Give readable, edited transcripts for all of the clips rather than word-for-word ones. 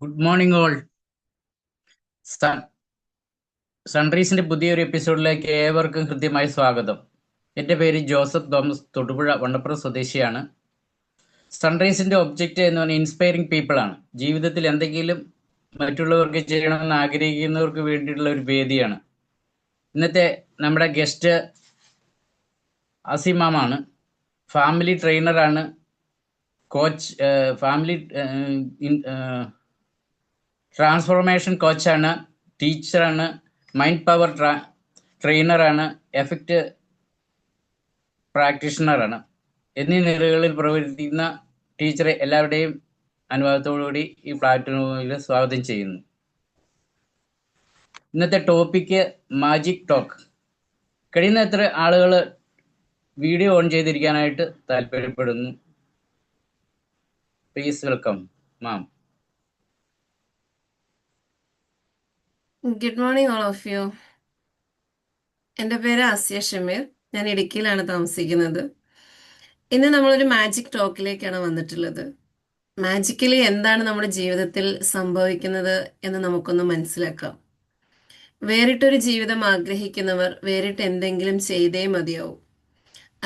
Good morning all. സൺറൈസിന്റെ പുതിയൊരു എപ്പിസോഡിലേക്ക് ഏവർക്കും കൃത്യമായി സ്വാഗതം. എൻ്റെ പേര് ജോസഫ് തോമസ്, തൊടുപുഴ വണ്ടപ്പുറം സ്വദേശിയാണ്. സൺറൈസിന്റെ ഒബ്ജക്റ്റ് എന്ന് പറഞ്ഞാൽ ഇൻസ്പയറിംഗ് പീപ്പിൾ ആണ്. ജീവിതത്തിൽ എന്തെങ്കിലും മറ്റുള്ളവർക്ക് ചെയ്യണമെന്ന് ആഗ്രഹിക്കുന്നവർക്ക് വേണ്ടിയിട്ടുള്ള ഒരു വേദിയാണ്. ഇന്നത്തെ നമ്മുടെ ഗസ്റ്റ് അസിമാമാണ്. ഫാമിലി ട്രെയിനറാണ്, കോച്ച്, ഫാമിലി ട്രാൻസ്ഫോർമേഷൻ കോച്ചാണ്, ടീച്ചറാണ്, മൈൻഡ് പവർ ട്രെയിനറാണ്, എഫക്റ്റ് പ്രാക്ടീഷണറാണ് എന്നീ നിലകളിൽ പ്രവർത്തിക്കുന്ന ടീച്ചറെ എല്ലാവരുടെയും അനുഭവത്തോടുകൂടി ഈ പ്ലാറ്റ്ഫോമിൽ സ്വാഗതം ചെയ്യുന്നു. ഇന്നത്തെ ടോപ്പിക്ക് മാജിക് ടോക്ക്. കഴിയുന്നത്ര ആളുകൾ വീഡിയോ ഓൺ ചെയ്തിരിക്കാനായിട്ട് താല്പര്യപ്പെടുന്നു. Please welcome ma'am. Good morning all of you. എൻ്റെ പേര് ആസിയ ഷമീർ. ഞാൻ ഇടുക്കിയിലാണ് താമസിക്കുന്നത്. ഇന്ന് നമ്മളൊരു മാജിക് ടോക്കിലേക്കാണ് വന്നിട്ടുള്ളത്. മാജിക്കലി എന്താണ് നമ്മുടെ ജീവിതത്തിൽ സംഭവിക്കുന്നത് എന്ന് നമുക്കൊന്ന് മനസ്സിലാക്കാം. വേറിട്ടൊരു ജീവിതം ആഗ്രഹിക്കുന്നവർ വേറിട്ട് എന്തെങ്കിലും ചെയ്തേ മതിയാവും.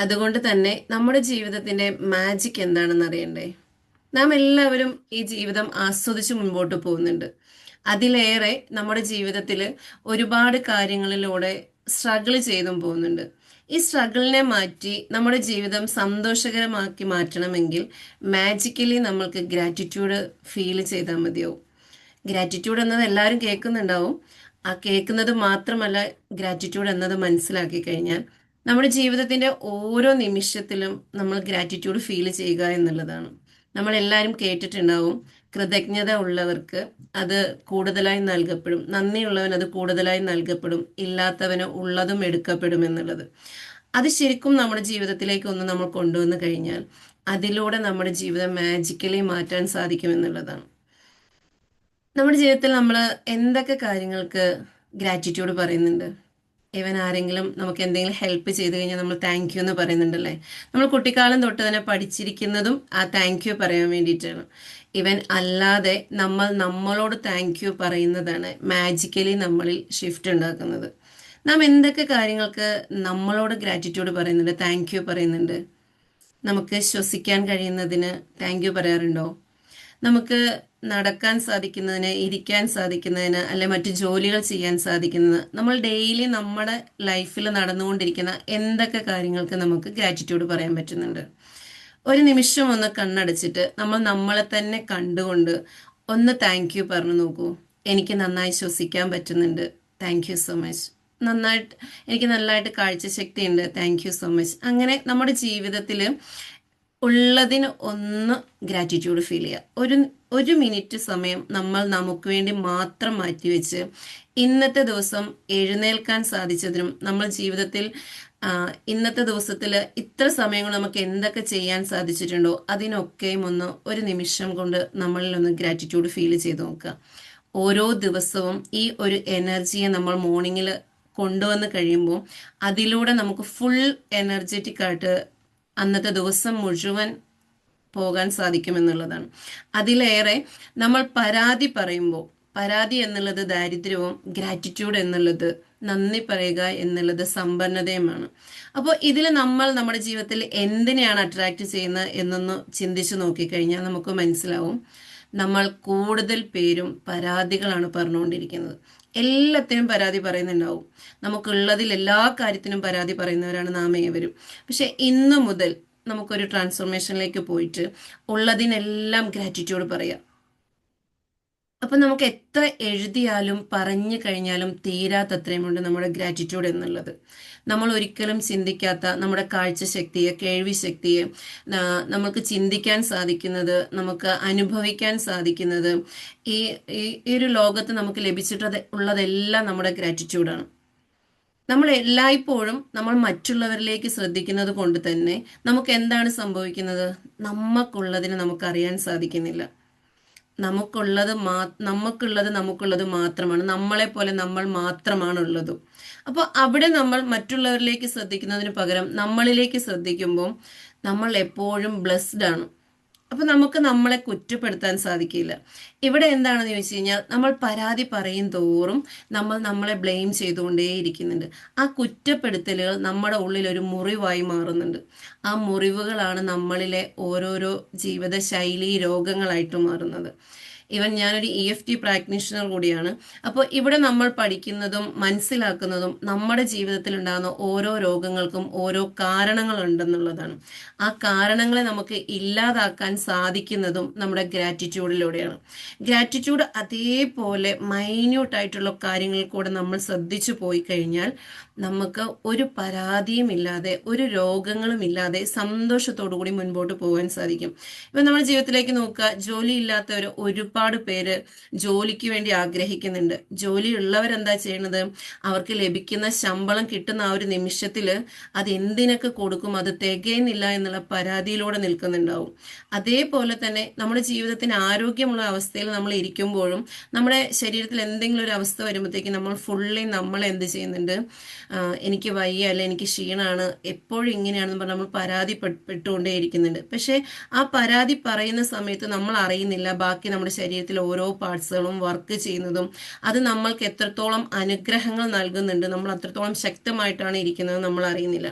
അതുകൊണ്ട് തന്നെ നമ്മുടെ ജീവിതത്തിന്റെ മാജിക് എന്താണെന്ന് അറിയണ്ടേ? നാം എല്ലാവരും ഈ ജീവിതം ആസ്വദിച്ച് മുൻപോട്ട് പോകുന്നുണ്ട്. അതിലേറെ നമ്മുടെ ജീവിതത്തിൽ ഒരുപാട് കാര്യങ്ങളിലൂടെ സ്ട്രഗിൾ ചെയ്തും പോകുന്നുണ്ട്. ഈ സ്ട്രഗിളിനെ മാറ്റി നമ്മുടെ ജീവിതം സന്തോഷകരമാക്കി മാറ്റണമെങ്കിൽ മാജിക്കലി നമ്മൾക്ക് ഗ്രാറ്റിറ്റ്യൂഡ് ഫീൽ ചെയ്താൽ മതിയാവും. ഗ്രാറ്റിറ്റ്യൂഡ് എന്നത് എല്ലാവരും കേൾക്കുന്നുണ്ടാവും. ആ കേൾക്കുന്നത് മാത്രമല്ല, ഗ്രാറ്റിറ്റ്യൂഡ് എന്നത് മനസ്സിലാക്കി കഴിഞ്ഞാൽ നമ്മുടെ ജീവിതത്തിന്റെ ഓരോ നിമിഷത്തിലും നമ്മൾ ഗ്രാറ്റിറ്റ്യൂഡ് ഫീൽ ചെയ്യുക എന്നുള്ളതാണ്. നമ്മൾ എല്ലാവരും കേട്ടിട്ടുണ്ടാവും, കൃതജ്ഞത ഉള്ളവർക്ക് അത് കൂടുതലായി നൽകപ്പെടും, നന്ദിയുള്ളവൻ അത് കൂടുതലായി നൽകപ്പെടും, ഇല്ലാത്തവന് ഉള്ളതും എടുക്കപ്പെടും എന്നുള്ളത്. അത് ശരിക്കും നമ്മുടെ ജീവിതത്തിലേക്ക് ഒന്ന് നമ്മൾ കൊണ്ടുവന്ന് കഴിഞ്ഞാൽ അതിലൂടെ നമ്മുടെ ജീവിതം മാജിക്കലി മാറ്റാൻ സാധിക്കുമെന്നുള്ളതാണ്. നമ്മുടെ ജീവിതത്തിൽ നമ്മൾ എന്തൊക്കെ കാര്യങ്ങൾക്ക് ഗ്രാറ്റിറ്റ്യൂഡ് പറയുന്നുണ്ട്? ഇവൻ ആരെങ്കിലും നമുക്ക് എന്തെങ്കിലും ഹെൽപ്പ് ചെയ്ത് കഴിഞ്ഞാൽ നമ്മൾ താങ്ക് യു എന്ന് പറയുന്നുണ്ടല്ലേ? നമ്മൾ കുട്ടിക്കാലം തൊട്ട് തന്നെ പഠിച്ചിരിക്കുന്നതും ആ താങ്ക് യു പറയാൻ വേണ്ടിയിട്ടാണ്. ഇവൻ അല്ലാതെ നമ്മൾ നമ്മളോട് താങ്ക് യു പറയുന്നതാണ് മാജിക്കലി നമ്മളിൽ ഷിഫ്റ്റ് ഉണ്ടാക്കുന്നത്. നാം എന്തൊക്കെ കാര്യങ്ങൾക്ക് നമ്മളോട് ഗ്രാറ്റിറ്റ്യൂഡ് പറയുന്നുണ്ട്, താങ്ക് യു പറയുന്നുണ്ട്? നമുക്ക് ശ്വസിക്കാൻ കഴിയുന്നതിന് താങ്ക് യു പറയാറുണ്ടോ? നമുക്ക് നടക്കാൻ സാധിക്കുന്നതിന്, ഇരിക്കാൻ സാധിക്കുന്നതിന്, അല്ലെ മറ്റു ജോലികൾ ചെയ്യാൻ സാധിക്കുന്നത്, നമ്മൾ ഡെയിലി നമ്മുടെ ലൈഫിൽ നടന്നുകൊണ്ടിരിക്കുന്ന എന്തൊക്കെ കാര്യങ്ങൾക്ക് നമുക്ക് ഗ്രാറ്റിറ്റ്യൂഡ് പറയാൻ പറ്റുന്നുണ്ട്? ഒരു നിമിഷം ഒന്ന് കണ്ണടച്ചിട്ട് നമ്മൾ നമ്മളെ തന്നെ കണ്ടുകൊണ്ട് ഒന്ന് താങ്ക് യു പറഞ്ഞു നോക്കൂ. എനിക്ക് നന്നായി ശ്വസിക്കാൻ പറ്റുന്നുണ്ട്, താങ്ക് യു സോ മച്ച്. എനിക്ക് നല്ലതായിട്ട് കാഴ്ചശക്തി ഉണ്ട്, താങ്ക് യു സോ മച്ച്. അങ്ങനെ നമ്മുടെ ജീവിതത്തിൽ ഉള്ളതിന് ഒന്ന് ഗ്രാറ്റിറ്റ്യൂഡ് ഫീൽ ചെയ്യുക. ഒരു മിനിറ്റ് സമയം നമ്മൾ നമുക്ക് വേണ്ടി മാത്രം മാറ്റിവെച്ച് ഇന്നത്തെ ദിവസം എഴുന്നേൽക്കാൻ സാധിച്ചതിനും നമ്മൾ ജീവിതത്തിൽ ഇന്നത്തെ ദിവസത്തിൽ ഇത്ര സമയങ്ങൾ നമുക്ക് എന്തൊക്കെ ചെയ്യാൻ സാധിച്ചിട്ടുണ്ടോ അതിനൊക്കെയും ഒന്ന് ഒരു നിമിഷം കൊണ്ട് നമ്മളിൽ ഒന്ന് ഗ്രാറ്റിറ്റ്യൂഡ് ഫീൽ ചെയ്ത് നോക്കുക. ഓരോ ദിവസവും ഈ ഒരു എനർജിയെ നമ്മൾ മോർണിംഗിൽ കൊണ്ടുവന്ന് കഴിയുമ്പോൾ അതിലൂടെ നമുക്ക് ഫുൾ എനർജറ്റിക് ആയിട്ട് അന്നത്തെ ദിവസം മുഴുവൻ പോകാൻ സാധിക്കുമെന്നുള്ളതാണ്. അതിലേറെ നമ്മൾ പരാതി പറയുമ്പോൾ, പരാതി എന്നുള്ളത് ദാരിദ്ര്യവും ഗ്രാറ്റിറ്റ്യൂഡ് എന്നുള്ളത് നന്ദി പറയുക എന്നുള്ളത് സമ്പന്നതയുമാണ്. അപ്പോൾ ഇതിൽ നമ്മൾ നമ്മുടെ ജീവിതത്തിൽ എന്തിനെയാണ് അട്രാക്ട് ചെയ്യുന്നത് എന്നൊന്ന് ചിന്തിച്ചു നോക്കിക്കഴിഞ്ഞാൽ നമുക്ക് മനസ്സിലാവും, നമ്മൾ കൂടുതൽ പേരും പരാതികളാണ് പറഞ്ഞുകൊണ്ടിരിക്കുന്നത്. എല്ലാത്തിനും പരാതി പറയുന്നുണ്ടാവും. നമുക്കുള്ളതിൽ എല്ലാ കാര്യത്തിനും പരാതി പറയുന്നവരാണ് നാം ഏവരും. പക്ഷെ ഇന്നു മുതൽ നമുക്കൊരു ട്രാൻസ്ഫോർമേഷനിലേക്ക് പോയിട്ട് ഉള്ളതിനെല്ലാം ഗ്രാറ്റിറ്റ്യൂഡ് പറയാം. അപ്പൊ നമുക്ക് എത്ര എഴുതിയാലും പറഞ്ഞു കഴിഞ്ഞാലും തീരാത്തത്രയുമുണ്ട് നമ്മുടെ ഗ്രാറ്റിറ്റ്യൂഡ് എന്നുള്ളത്. നമ്മൾ ഒരിക്കലും ചിന്തിക്കാത്ത നമ്മുടെ കാഴ്ചശക്തിയെ, കേൾവി ശക്തിയെ, നമുക്ക് ചിന്തിക്കാൻ സാധിക്കുന്നത്, നമുക്ക് അനുഭവിക്കാൻ സാധിക്കുന്നത്, ഈ ഈ ഒരു ലോകത്ത് നമുക്ക് ലഭിച്ചിട്ട് ഉള്ളതെല്ലാം നമ്മുടെ ഗ്രാറ്റിറ്റ്യൂഡാണ്. നമ്മൾ എല്ലായ്പ്പോഴും നമ്മൾ മറ്റുള്ളവരിലേക്ക് ശ്രദ്ധിക്കുന്നത് കൊണ്ട് തന്നെ നമുക്ക് എന്താണ് സംഭവിക്കുന്നത്? നമുക്കുള്ളതിന് നമുക്കറിയാൻ സാധിക്കുന്നില്ല. നമുക്കുള്ളത് മാത്രമാണ്. നമ്മളെ പോലെ നമ്മൾ മാത്രമാണുള്ളതും. അപ്പോൾ അവിടെ നമ്മൾ മറ്റുള്ളവരിലേക്ക് ശ്രദ്ധിക്കുന്നതിന് പകരം നമ്മളിലേക്ക് ശ്രദ്ധിക്കുമ്പോൾ നമ്മൾ എപ്പോഴും ബ്ലെസ്ഡ് ആണ്. അപ്പൊ നമുക്ക് നമ്മളെ കുറ്റപ്പെടുത്താൻ സാധിക്കില്ല. ഇവിടെ എന്താണെന്ന് ചോദിച്ചു കഴിഞ്ഞാൽ നമ്മൾ പരാതി പറയും തോറും നമ്മൾ നമ്മളെ ബ്ലെയിം ചെയ്തുകൊണ്ടേയിരിക്കുന്നുണ്ട്. ആ കുറ്റപ്പെടുത്തലുകൾ നമ്മുടെ ഉള്ളിൽ ഒരു മുറിവായി മാറുന്നുണ്ട്. ആ മുറിവുകളാണ് നമ്മളിലെ ഓരോരോ ജീവിതശൈലി രോഗങ്ങളായിട്ട് മാറുന്നത്. ഈവൻ ഞാനൊരു EFT പ്രാക്ടീഷണർ കൂടിയാണ്. അപ്പോൾ ഇവിടെ നമ്മൾ പഠിക്കുന്നതും മനസ്സിലാക്കുന്നതും നമ്മുടെ ജീവിതത്തിൽ ഉണ്ടാകുന്ന ഓരോ രോഗങ്ങൾക്കും ഓരോ കാരണങ്ങളുണ്ടെന്നുള്ളതാണ്. ആ കാരണങ്ങളെ നമുക്ക് ഇല്ലാതാക്കാൻ സാധിക്കുന്നതും നമ്മുടെ ഗ്രാറ്റിറ്റ്യൂഡിലൂടെയാണ്. ഗ്രാറ്റിറ്റ്യൂഡ് അതേപോലെ മൈന്യൂട്ടായിട്ടുള്ള കാര്യങ്ങളിൽ കൂടെ നമ്മൾ ശ്രദ്ധിച്ചു പോയി കഴിഞ്ഞാൽ നമുക്ക് ഒരു പരാതിയും ഇല്ലാതെ ഒരു രോഗങ്ങളും ഇല്ലാതെ സന്തോഷത്തോടു കൂടി മുൻപോട്ട് പോകാൻ സാധിക്കും. ഇപ്പൊ നമ്മുടെ ജീവിതത്തിലേക്ക് നോക്കുക, ജോലി ഇല്ലാത്തവർ ഒരുപാട് പേര് ജോലിക്ക് വേണ്ടി ആഗ്രഹിക്കുന്നുണ്ട്. ജോലി ഉള്ളവരെന്താ ചെയ്യണത്? അവർക്ക് ലഭിക്കുന്ന ശമ്പളം കിട്ടുന്ന ആ ഒരു നിമിഷത്തിൽ അത് എന്തിനൊക്കെ കൊടുക്കും, അത് തികയുന്നില്ല എന്നുള്ള പരാതിയിലൂടെ നിൽക്കുന്നുണ്ടാവും. അതേപോലെ തന്നെ നമ്മുടെ ജീവിതത്തിന് ആരോഗ്യമുള്ള അവസ്ഥയിൽ നമ്മൾ ഇരിക്കുമ്പോഴും നമ്മുടെ ശരീരത്തിൽ എന്തെങ്കിലും ഒരു അവസ്ഥ വരുമ്പോഴത്തേക്കും നമ്മൾ ഫുള്ളി നമ്മൾ എന്ത് ചെയ്യുന്നുണ്ട്? എനിക്ക് വയ്യ, അല്ലെ എനിക്ക് ക്ഷീണമാണ്, എപ്പോഴും ഇങ്ങനെയാണെന്ന് പറഞ്ഞ് നമ്മൾ പരാതിപ്പെട്ടുകൊണ്ടേ ഇരിക്കുന്നുണ്ട്. പക്ഷേ ആ പരാതി പറയുന്ന സമയത്ത് നമ്മൾ അറിയുന്നില്ല ബാക്കി നമ്മുടെ ശരീരത്തിൽ ഓരോ പാർട്സുകളും വർക്ക് ചെയ്യുന്നതും അത് നമ്മൾക്ക് എത്രത്തോളം അനുഗ്രഹങ്ങൾ നൽകുന്നുണ്ട്, നമ്മൾ അത്രത്തോളം ശക്തമായിട്ടാണ് ഇരിക്കുന്നത് നമ്മൾ അറിയുന്നില്ല.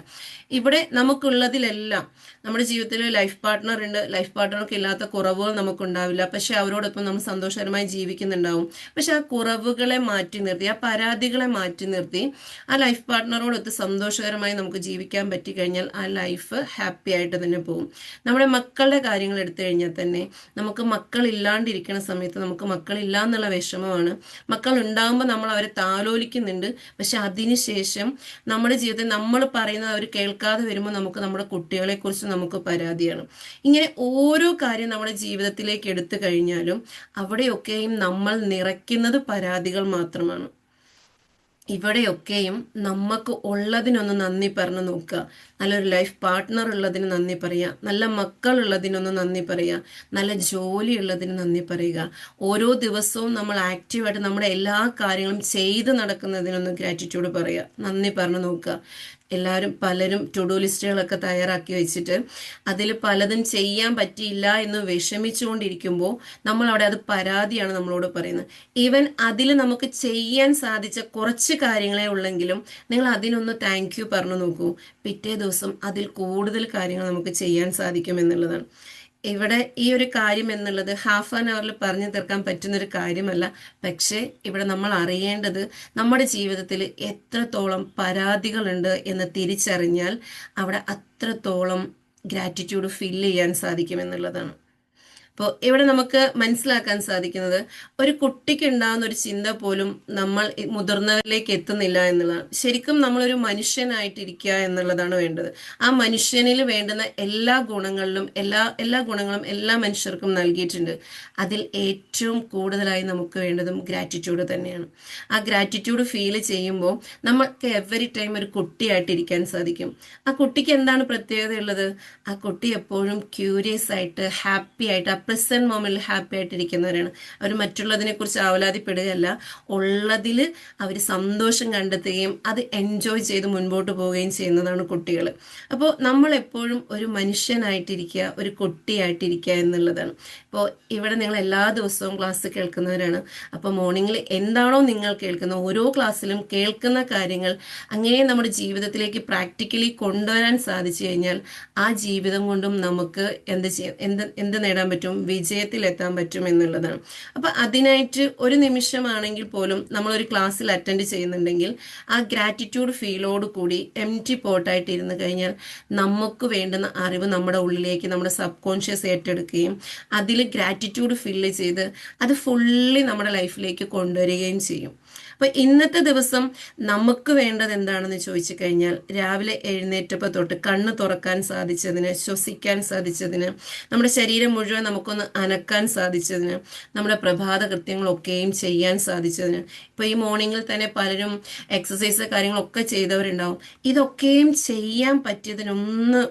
ഇവിടെ നമുക്കുള്ളതിലെല്ലാം നമ്മുടെ ജീവിതത്തിൽ ലൈഫ് പാർട്ട്ണർ ഉണ്ട്. ലൈഫ് പാർട്ട്ണർക്ക് ഇല്ലാത്ത കുറവുകൾ നമുക്കുണ്ടാവില്ല. പക്ഷെ അവരോടൊപ്പം നമ്മൾ സന്തോഷകരമായി ജീവിക്കുന്നുണ്ടാവും. പക്ഷെ ആ കുറവുകളെ മാറ്റി നിർത്തി, ആ പരാതികളെ മാറ്റി നിർത്തി ആ ലൈഫ് പാർട്ട്ണറോടൊത്ത് സന്തോഷകരമായി നമുക്ക് ജീവിക്കാൻ പറ്റി കഴിഞ്ഞാൽ ആ ലൈഫ് ഹാപ്പി ആയിട്ട് തന്നെ പോകും. നമ്മുടെ മക്കളുടെ കാര്യങ്ങൾ എടുത്തു കഴിഞ്ഞാൽ തന്നെ നമുക്ക് മക്കൾ ഇല്ലാണ്ടിരിക്കുന്ന സമയത്ത് നമുക്ക് മക്കളില്ല എന്നുള്ള വിഷമമാണ്. മക്കൾ ഉണ്ടാകുമ്പോൾ നമ്മൾ അവരെ താലോലിക്കുന്നുണ്ട്. പക്ഷെ അതിനുശേഷം നമ്മുടെ ജീവിതത്തിൽ നമ്മൾ പറയുന്നത് അവർ കേൾക്കാതെ വരുമ്പോൾ നമുക്ക് നമ്മുടെ കുട്ടികളെ കുറിച്ച് നമുക്ക് പരാതിയാണ്. ഇങ്ങനെ ഓരോ കാര്യം നമ്മുടെ ജീവിതത്തിലേക്ക് എടുത്തു കഴിഞ്ഞാലും അവിടെയൊക്കെയും നമ്മൾ നിറയ്ക്കുന്നത് പരാതികൾ മാത്രമാണ്. ഇവിടെയൊക്കെയും നമുക്ക് ഉള്ളതിനൊന്ന് നന്ദി പറഞ്ഞു നോക്കുക. നല്ലൊരു ലൈഫ് പാർട്ട്ണർ ഉള്ളതിന് നന്ദി പറയുക, നല്ല മക്കൾ ഉള്ളതിനൊന്ന് നന്ദി പറയുക, നല്ല ജോലി ഉള്ളതിന് നന്ദി പറയുക. ഓരോ ദിവസവും നമ്മൾ ആക്റ്റീവായിട്ട് നമ്മുടെ എല്ലാ കാര്യങ്ങളും ചെയ്ത് നടക്കുന്നതിനൊന്ന് ഗ്രാറ്റിറ്റ്യൂഡ് പറയുക, നന്ദി പറഞ്ഞു നോക്കുക. പലരും ടു ഡു ലിസ്റ്റുകളൊക്കെ തയ്യാറാക്കി വെച്ചിട്ട് അതിൽ പലതും ചെയ്യാൻ പറ്റിയില്ല എന്ന് വിഷമിച്ചുകൊണ്ടിരിക്കുമ്പോൾ നമ്മൾ അവിടെ അത് പരാതിയാണ് നമ്മളോട് പറയുന്നത്. ഈവൻ അതിൽ നമുക്ക് ചെയ്യാൻ സാധിച്ച കുറച്ച് കാര്യങ്ങളെ ഉള്ളെങ്കിലും നിങ്ങൾ അതിനൊന്ന് താങ്ക് യു പറഞ്ഞു നോക്കൂ. പിറ്റേ ദിവസം അതിൽ കൂടുതൽ കാര്യങ്ങൾ നമുക്ക് ചെയ്യാൻ സാധിക്കും എന്നുള്ളതാണ്. ഇവിടെ ഈ ഒരു കാര്യം എന്നുള്ളത് ഹാഫ് ആൻ അവറിൽ പറഞ്ഞു തീർക്കാൻ പറ്റുന്നൊരു കാര്യമല്ല. പക്ഷേ ഇവിടെ നമ്മൾ അറിയേണ്ടത് നമ്മുടെ ജീവിതത്തിൽ എത്രത്തോളം പരാതികളുണ്ട് എന്ന് തിരിച്ചറിഞ്ഞാൽ അവിടെ അത്രത്തോളം ഗ്രാറ്റിറ്റ്യൂഡ് ഫീൽ ചെയ്യാൻ സാധിക്കും എന്നുള്ളതാണ്. അപ്പോൾ ഇവിടെ നമുക്ക് മനസ്സിലാക്കാൻ സാധിക്കുന്നത് ഒരു കുട്ടിക്ക് ഉണ്ടാകുന്ന ഒരു ചിന്ത പോലും നമ്മൾ മുതിർന്നവരിലേക്ക് എത്തുന്നില്ല എന്നുള്ളതാണ്. ശരിക്കും നമ്മളൊരു മനുഷ്യനായിട്ടിരിക്കുക എന്നുള്ളതാണ് വേണ്ടത്. ആ മനുഷ്യനിൽ വേണ്ടുന്ന എല്ലാ ഗുണങ്ങളിലും എല്ലാ ഗുണങ്ങളും എല്ലാ മനുഷ്യർക്കും നൽകിയിട്ടുണ്ട്. അതിൽ ഏറ്റവും കൂടുതലായി നമുക്ക് വേണ്ടതും ഗ്രാറ്റിറ്റ്യൂഡ് തന്നെയാണ്. ആ ഗ്രാറ്റിറ്റ്യൂഡ് ഫീൽ ചെയ്യുമ്പോൾ നമുക്ക് എവറി ടൈം ഒരു കുട്ടിയായിട്ടിരിക്കാൻ സാധിക്കും. ആ കുട്ടിക്ക് എന്താണ് പ്രത്യേകതയുള്ളത്? ആ കുട്ടി എപ്പോഴും ക്യൂരിയസ് ആയിട്ട് ഹാപ്പി ആയിട്ട് ആ പ്രസന്റ് മൊമെന്റിൽ ഹാപ്പി ആയിട്ടിരിക്കുന്നവരാണ്. അവർ മറ്റുള്ളതിനെ കുറിച്ച് ആവലാതിപ്പെടുകയല്ല, ഉള്ളതിൽ അവർ സന്തോഷം കണ്ടെത്തുകയും അത് എൻജോയ് ചെയ്ത് മുൻപോട്ട് പോവുകയും ചെയ്യുന്നതാണ് കുട്ടികൾ. അപ്പോൾ നമ്മൾ എപ്പോഴും ഒരു മനുഷ്യനായിട്ടിരിക്കുക, ഒരു കുട്ടിയായിട്ടിരിക്കുക എന്നുള്ളതാണ്. ഇപ്പോൾ ഇവിടെ നിങ്ങൾ എല്ലാ ദിവസവും ക്ലാസ് കേൾക്കുന്നവരാണ്. അപ്പോൾ മോർണിംഗിൽ എന്താണോ നിങ്ങൾ കേൾക്കുന്ന ഓരോ ക്ലാസ്സിലും കേൾക്കുന്ന കാര്യങ്ങൾ അങ്ങനെ നമ്മുടെ ജീവിതത്തിലേക്ക് പ്രാക്ടിക്കലി കൊണ്ടുവരാൻ സാധിച്ചു കഴിഞ്ഞാൽ ആ ജീവിതം കൊണ്ടും നമുക്ക് എന്ത് നേടാൻ പറ്റും? വിജയത്തിലെത്താൻ പറ്റും എന്നുള്ളതാണ്. അപ്പൊ അതിനായിട്ട് ഒരു നിമിഷമാണെങ്കിൽ പോലും നമ്മളൊരു ക്ലാസ്സിൽ അറ്റൻഡ് ചെയ്യുന്നുണ്ടെങ്കിൽ ആ ഗ്രാറ്റിറ്റ്യൂഡ് ഫീലോട് കൂടി എംപ്റ്റി പോട്ടായിട്ട് ഇരുന്ന് കഴിഞ്ഞാൽ നമുക്ക് വേണ്ടുന്ന അറിവ് നമ്മുടെ ഉള്ളിലേക്ക് നമ്മുടെ സബ് കോൺഷ്യസ് ഏറ്റെടുക്കുകയും അതിൽ ഗ്രാറ്റിറ്റ്യൂഡ് ഫീൽ ചെയ്ത് അത് ഫുള്ളി നമ്മുടെ ലൈഫിലേക്ക് കൊണ്ടുവരികയും ചെയ്യും. അപ്പൊ ഇന്നത്തെ ദിവസം നമുക്ക് വേണ്ടത് എന്താണെന്ന് ചോദിച്ചു കഴിഞ്ഞാൽ രാവിലെ എഴുന്നേറ്റപ്പോൾ തൊട്ട് കണ്ണ് തുറക്കാൻ സാധിച്ചതിന്, ശ്വസിക്കാൻ സാധിച്ചതിന്, നമ്മുടെ ശരീരം മുഴുവൻ നമുക്കൊന്ന് അനക്കാൻ സാധിച്ചതിന്, നമ്മുടെ പ്രഭാത കൃത്യങ്ങളൊക്കെയും ചെയ്യാൻ സാധിച്ചതിന്. ഇപ്പൊ ഈ മോർണിംഗിൽ തന്നെ പലരും എക്സസൈസ് കാര്യങ്ങളൊക്കെ ചെയ്തവരുണ്ടാവും. ഇതൊക്കെയും ചെയ്യാൻ പറ്റിയതിനൊന്ന്